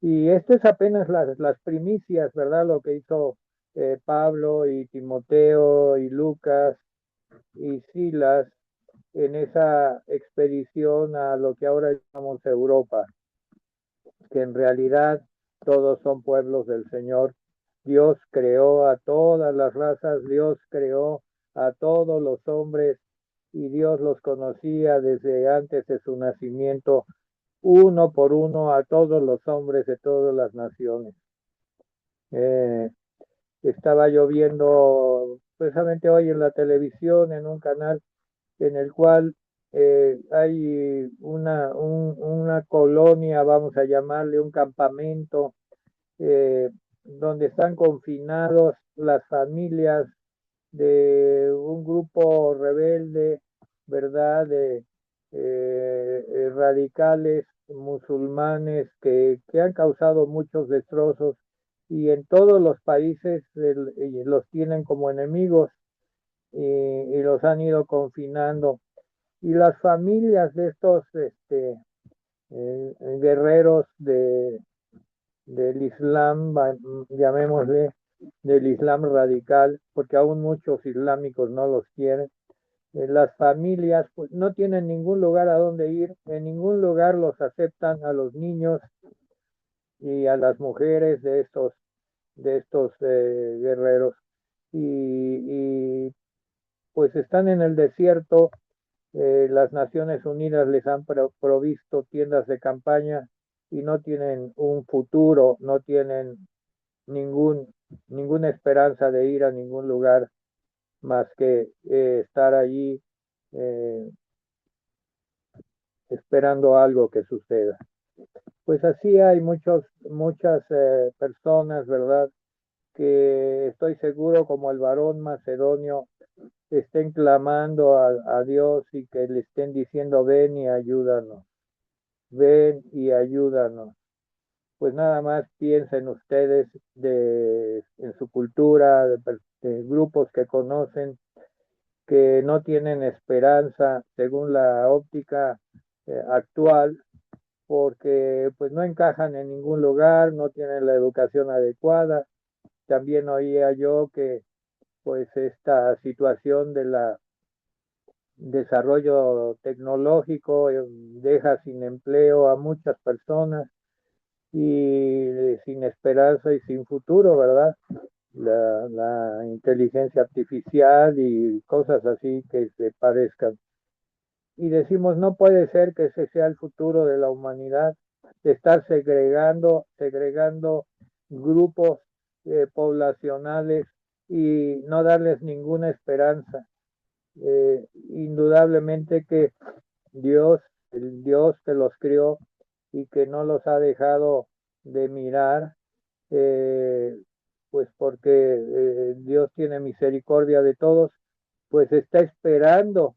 [SPEAKER 3] Y este es apenas las primicias, ¿verdad? Lo que hizo Pablo y Timoteo y Lucas y Silas en esa expedición a lo que ahora llamamos Europa, que en realidad todos son pueblos del Señor. Dios creó a todas las razas, Dios creó a todos los hombres y Dios los conocía desde antes de su nacimiento, uno por uno, a todos los hombres de todas las naciones. Eh, Estaba yo viendo precisamente hoy en la televisión, en un canal en el cual hay una colonia, vamos a llamarle un campamento, donde están confinados las familias de un grupo rebelde, ¿verdad? De radicales musulmanes que han causado muchos destrozos y en todos los países los tienen como enemigos y los han ido confinando. Y las familias de estos guerreros del Islam, llamémosle, del Islam radical, porque aún muchos islámicos no los quieren. Las familias pues, no tienen ningún lugar a donde ir, en ningún lugar los aceptan a los niños y a las mujeres de estos guerreros. Y pues están en el desierto. Las Naciones Unidas les han provisto tiendas de campaña y no tienen un futuro, no tienen ningún, ninguna esperanza de ir a ningún lugar más que estar allí eh, esperando algo que suceda. Pues así hay muchas personas, ¿verdad? Que estoy seguro como el varón macedonio estén clamando a Dios y que le estén diciendo ven y ayúdanos. Pues nada más piensen ustedes en su cultura, de grupos que conocen, que no tienen esperanza según la óptica actual, porque pues no encajan en ningún lugar, no tienen la educación adecuada. También oía yo que pues esta situación de la desarrollo tecnológico deja sin empleo a muchas personas y sin esperanza y sin futuro, ¿verdad? La inteligencia artificial y cosas así que se parezcan. Y decimos, no puede ser que ese sea el futuro de la humanidad, de estar segregando grupos poblacionales y no darles ninguna esperanza. Indudablemente que Dios, el Dios que los crió y que no los ha dejado de mirar, eh, pues porque Dios tiene misericordia de todos, pues está esperando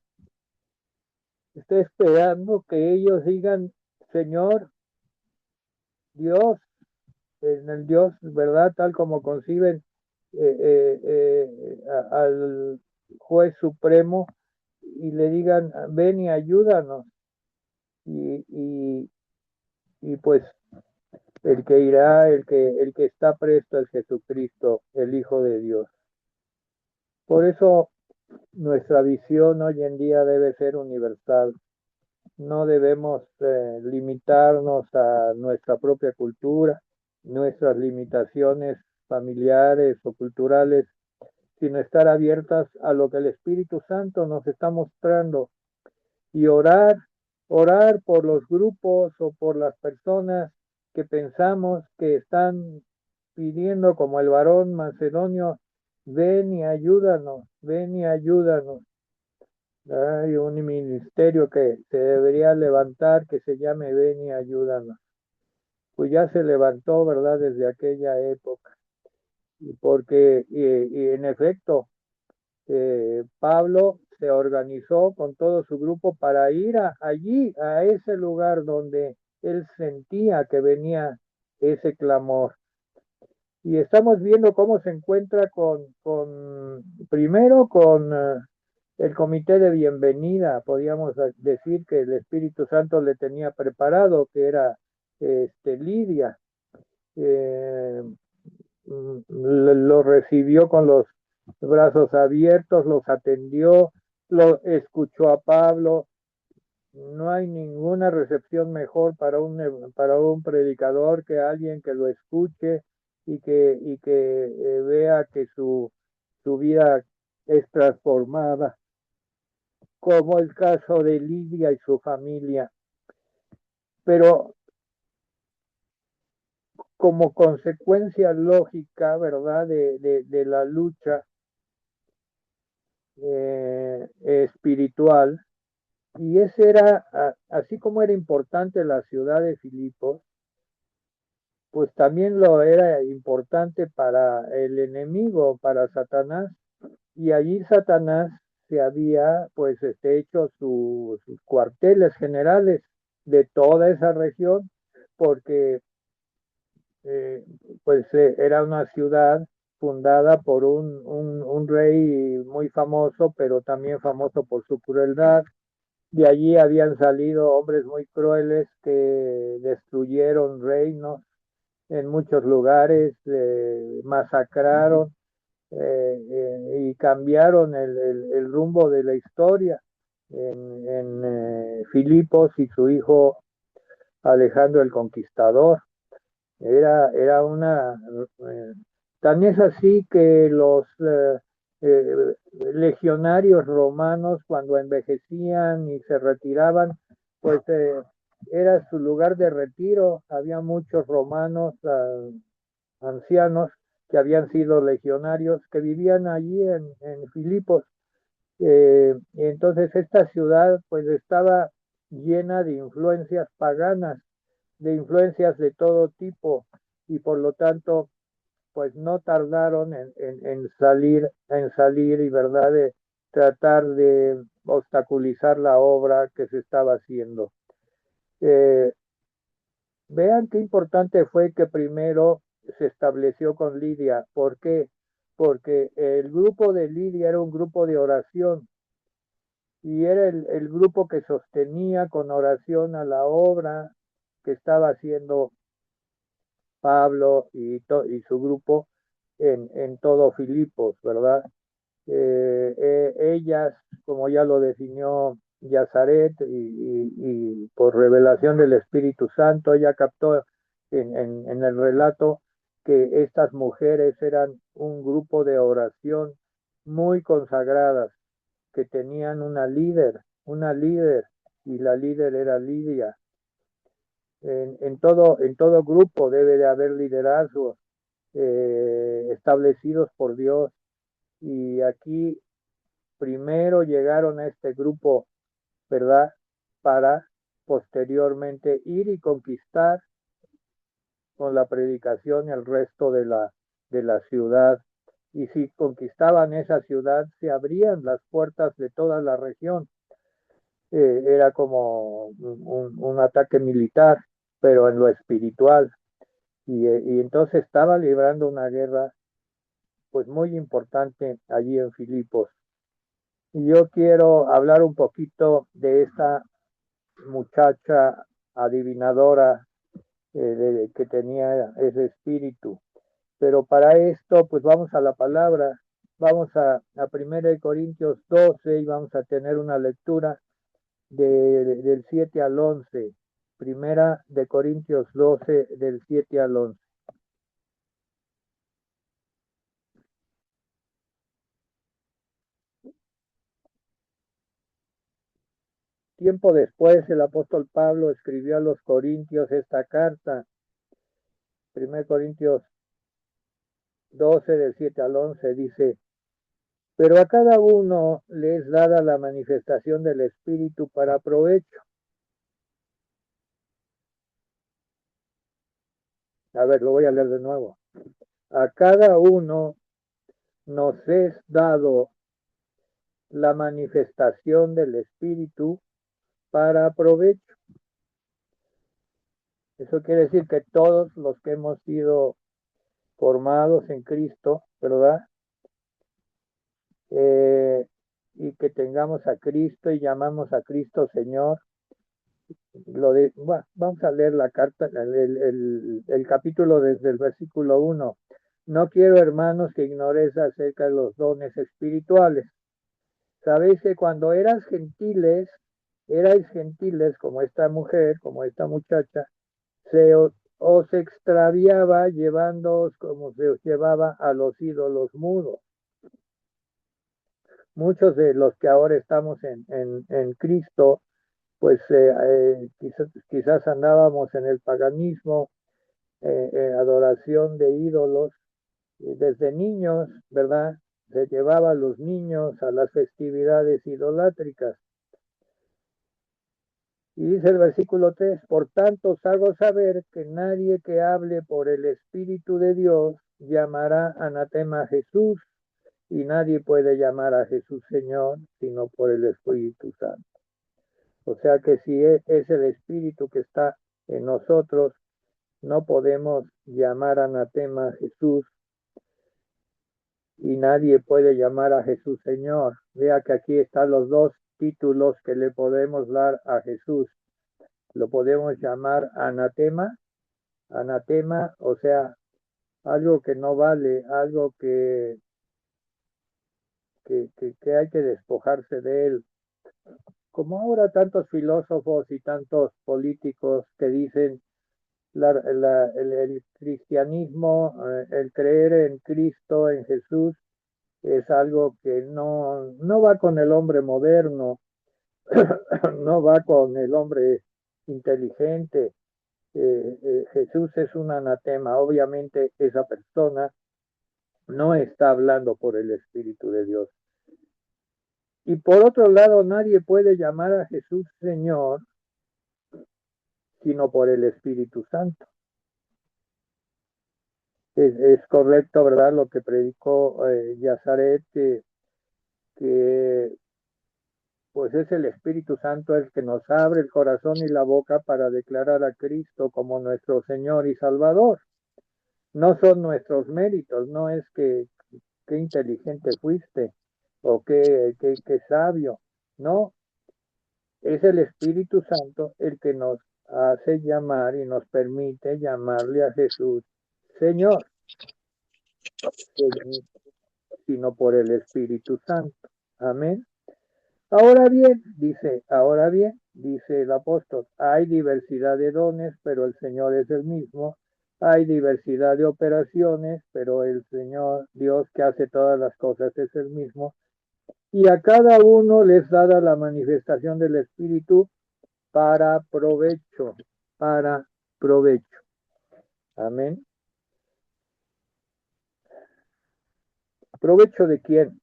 [SPEAKER 3] que ellos digan, Señor, Dios, en el Dios, ¿verdad? Tal como conciben al juez supremo y le digan, ven y ayúdanos. Y, y, y pues el que irá, el que está presto es Jesucristo, el Hijo de Dios. Por eso nuestra visión hoy en día debe ser universal. No debemos limitarnos a nuestra propia cultura, nuestras limitaciones familiares o culturales, sino estar abiertas a lo que el Espíritu Santo nos está mostrando y orar por los grupos o por las personas que pensamos que están pidiendo como el varón macedonio, ven y ayúdanos. Hay un ministerio que se debería levantar que se llame Ven y ayúdanos. Pues ya se levantó, ¿verdad? Desde aquella época. Y en efecto, Pablo se organizó con todo su grupo para ir allí, a ese lugar donde él sentía que venía ese clamor. Y estamos viendo cómo se encuentra primero con el comité de bienvenida, podríamos decir que el Espíritu Santo le tenía preparado, que era Lidia. Eh, lo recibió con los brazos abiertos, los atendió, lo escuchó a Pablo. No hay ninguna recepción mejor para un predicador que alguien que lo escuche y que vea que su vida es transformada, como el caso de Lidia y su familia. Pero como consecuencia lógica, ¿verdad?, de la lucha espiritual, y ese era, así como era importante la ciudad de Filipos, pues también lo era importante para el enemigo, para Satanás, y allí Satanás se había pues hecho sus cuarteles generales de toda esa región, porque eh, era una ciudad fundada por un rey muy famoso, pero también famoso por su crueldad. De allí habían salido hombres muy crueles que destruyeron reinos en muchos lugares, masacraron y cambiaron el rumbo de la historia. En Filipos y su hijo Alejandro el Conquistador. Era tan es así que los legionarios romanos, cuando envejecían y se retiraban, pues era su lugar de retiro. Había muchos romanos ancianos que habían sido legionarios que vivían allí en Filipos. Y entonces esta ciudad pues estaba llena de influencias paganas, de influencias de todo tipo, y por lo tanto pues no tardaron en salir y verdad de tratar de obstaculizar la obra que se estaba haciendo. Eh, Vean qué importante fue que primero se estableció con Lidia. ¿Por qué? Porque el grupo de Lidia era un grupo de oración y era el grupo que sostenía con oración a la obra que estaba haciendo Pablo y su grupo en todo Filipos, ¿verdad? Ellas, como ya lo definió Yazaret, y por revelación del Espíritu Santo, ella captó en el relato que estas mujeres eran un grupo de oración muy consagradas, que tenían una líder, y la líder era Lidia. En todo grupo debe de haber liderazgos establecidos por Dios, y aquí primero llegaron a este grupo, ¿verdad? Para posteriormente ir y conquistar con la predicación el resto de la ciudad. Y si conquistaban esa ciudad, se abrían las puertas de toda la región. Era como un ataque militar, pero en lo espiritual. Y entonces estaba librando una guerra pues muy importante allí en Filipos. Y yo quiero hablar un poquito de esta muchacha adivinadora que tenía ese espíritu. Pero para esto, pues vamos a la palabra, vamos a 1 Corintios 12 y vamos a tener una lectura del 7 al 11. Primera de Corintios 12, del 7 al 11. Tiempo después, el apóstol Pablo escribió a los Corintios esta carta. 1 Corintios 12, del 7 al 11, dice: pero a cada uno le es dada la manifestación del Espíritu para provecho. A ver, lo voy a leer de nuevo. A cada uno nos es dado la manifestación del Espíritu para provecho. Eso quiere decir que todos los que hemos sido formados en Cristo, ¿verdad? Y que tengamos a Cristo y llamamos a Cristo Señor. Bueno, vamos a leer la carta, el capítulo desde el versículo 1. No quiero, hermanos, que ignoréis acerca de los dones espirituales. Sabéis que cuando erais gentiles como esta mujer, como esta muchacha, os extraviaba llevándoos como se os llevaba a los ídolos mudos. Muchos de los que ahora estamos en Cristo, pues quizás andábamos en el paganismo, adoración de ídolos, desde niños, ¿verdad? Se llevaba a los niños a las festividades idolátricas. Y dice el versículo 3: por tanto os hago saber que nadie que hable por el Espíritu de Dios llamará anatema a Jesús, y nadie puede llamar a Jesús Señor sino por el Espíritu Santo. O sea que si es el Espíritu que está en nosotros, no podemos llamar anatema a Jesús y nadie puede llamar a Jesús Señor. Vea que aquí están los dos títulos que le podemos dar a Jesús. Lo podemos llamar anatema, o sea, algo que no vale, algo que hay que despojarse de él. Como ahora tantos filósofos y tantos políticos que dicen el cristianismo, el creer en Cristo, en Jesús, es algo que no va con el hombre moderno, no va con el hombre inteligente. Jesús es un anatema. Obviamente esa persona no está hablando por el Espíritu de Dios. Y por otro lado, nadie puede llamar a Jesús Señor sino por el Espíritu Santo. Es correcto, ¿verdad? Lo que predicó Yazaret, que pues es el Espíritu Santo el que nos abre el corazón y la boca para declarar a Cristo como nuestro Señor y Salvador. No son nuestros méritos, no es que qué inteligente fuiste o qué sabio, no, es el Espíritu Santo el que nos hace llamar y nos permite llamarle a Jesús Señor, sino por el Espíritu Santo. Amén. Ahora bien, dice el apóstol, hay diversidad de dones, pero el Señor es el mismo. Hay diversidad de operaciones, pero el Señor, Dios que hace todas las cosas, es el mismo. Y a cada uno les dada la manifestación del Espíritu para provecho, para provecho. Amén. ¿Provecho de quién?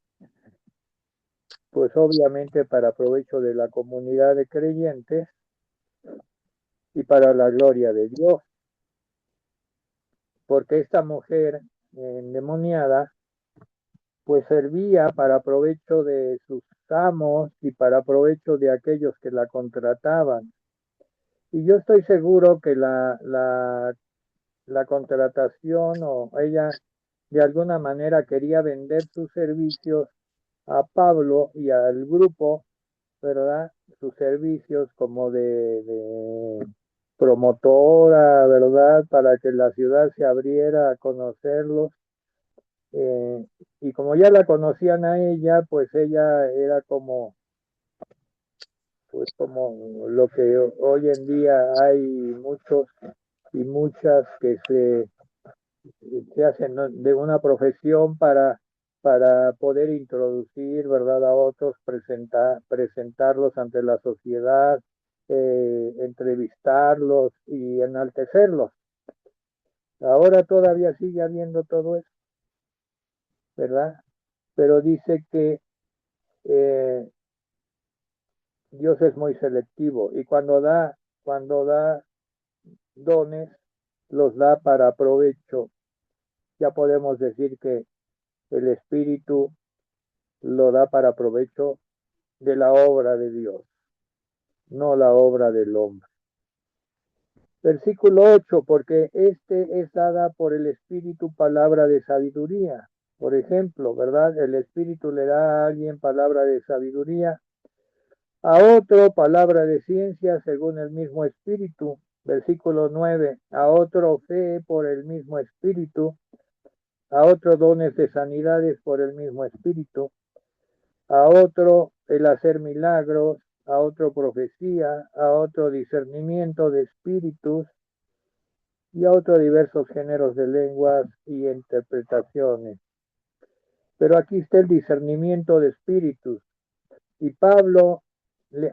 [SPEAKER 3] Pues obviamente para provecho de la comunidad de creyentes y para la gloria de Dios. Porque esta mujer endemoniada pues servía para provecho de sus amos y para provecho de aquellos que la contrataban. Y yo estoy seguro que la contratación o ella de alguna manera quería vender sus servicios a Pablo y al grupo, ¿verdad? Sus servicios como de promotora, ¿verdad? Para que la ciudad se abriera a conocerlos. Y como ya la conocían a ella, pues ella era como, pues como lo que hoy en día hay muchos y muchas que se hacen, ¿no?, de una profesión para poder introducir, ¿verdad?, a otros, presentarlos ante la sociedad, entrevistarlos y enaltecerlos. Ahora todavía sigue habiendo todo eso, ¿verdad? Pero dice que Dios es muy selectivo y cuando da dones, los da para provecho. Ya podemos decir que el Espíritu lo da para provecho de la obra de Dios, no la obra del hombre. Versículo 8, porque este es dada por el Espíritu palabra de sabiduría. Por ejemplo, ¿verdad? El Espíritu le da a alguien palabra de sabiduría, a otro palabra de ciencia según el mismo Espíritu. Versículo 9, a otro fe por el mismo Espíritu, a otro dones de sanidades por el mismo Espíritu, a otro el hacer milagros, a otro profecía, a otro discernimiento de espíritus y a otro diversos géneros de lenguas y interpretaciones. Pero aquí está el discernimiento de espíritus. Y Pablo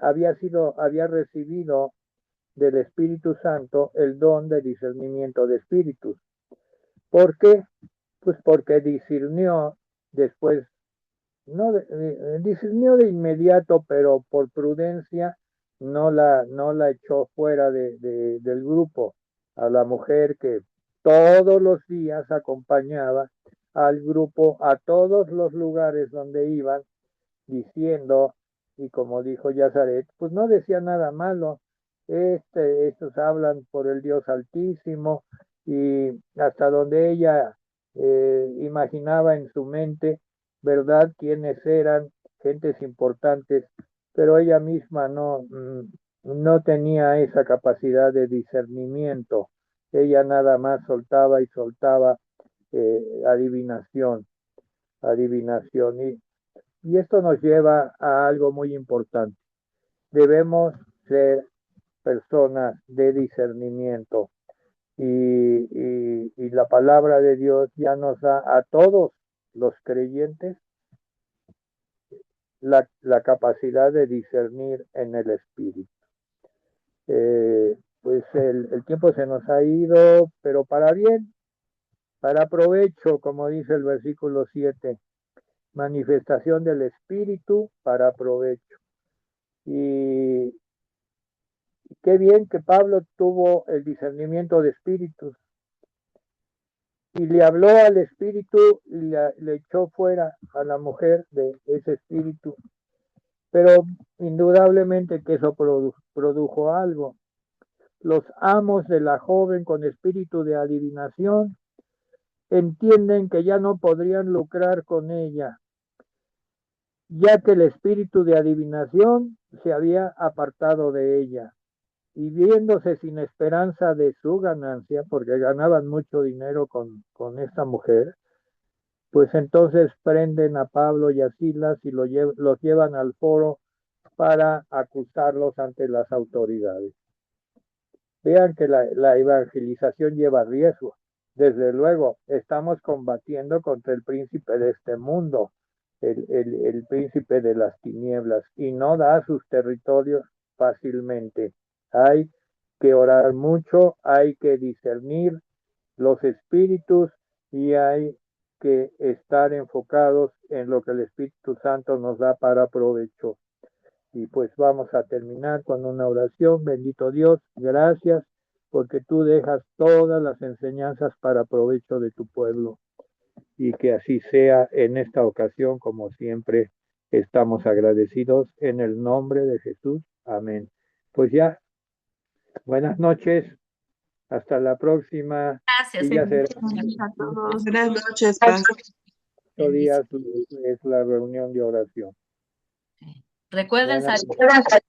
[SPEAKER 3] había recibido del Espíritu Santo el don de discernimiento de espíritus. ¿Por qué? Pues porque discernió después, discernió de inmediato, pero por prudencia no la echó fuera del grupo, a la mujer que todos los días acompañaba al grupo a todos los lugares donde iban, diciendo, y como dijo Yazaret, pues no decía nada malo, estos hablan por el Dios Altísimo, y hasta donde ella imaginaba en su mente, ¿verdad?, quiénes eran, gentes importantes, pero ella misma no tenía esa capacidad de discernimiento. Ella nada más soltaba y soltaba adivinación, adivinación. Y esto nos lleva a algo muy importante. Debemos ser personas de discernimiento. Y la palabra de Dios ya nos da a todos los creyentes la capacidad de discernir en el Espíritu. Pues el tiempo se nos ha ido, pero para bien, para provecho, como dice el versículo 7, manifestación del Espíritu para provecho. Y qué bien que Pablo tuvo el discernimiento de espíritus y le habló al espíritu y le echó fuera a la mujer de ese espíritu. Pero indudablemente que eso produjo algo. Los amos de la joven con espíritu de adivinación entienden que ya no podrían lucrar con ella, ya que el espíritu de adivinación se había apartado de ella. Y viéndose sin esperanza de su ganancia, porque ganaban mucho dinero con esta mujer, pues entonces prenden a Pablo y a Silas y los llevan al foro para acusarlos ante las autoridades. Vean que la evangelización lleva riesgo. Desde luego, estamos combatiendo contra el príncipe de este mundo, el príncipe de las tinieblas, y no da sus territorios fácilmente. Hay que orar mucho, hay que discernir los espíritus y hay que estar enfocados en lo que el Espíritu Santo nos da para provecho. Y pues vamos a terminar con una oración. Bendito Dios, gracias porque tú dejas todas las enseñanzas para provecho de tu pueblo. Y que así sea en esta ocasión, como siempre estamos agradecidos en el nombre de Jesús. Amén. Pues ya, buenas noches, hasta la próxima.
[SPEAKER 2] Gracias.
[SPEAKER 3] Y ya será
[SPEAKER 1] Bendiciones a todos.
[SPEAKER 4] Buenas noches, Padre.
[SPEAKER 3] 8 días es la reunión de oración.
[SPEAKER 2] Recuerden
[SPEAKER 3] Buenas
[SPEAKER 2] salir
[SPEAKER 3] noches.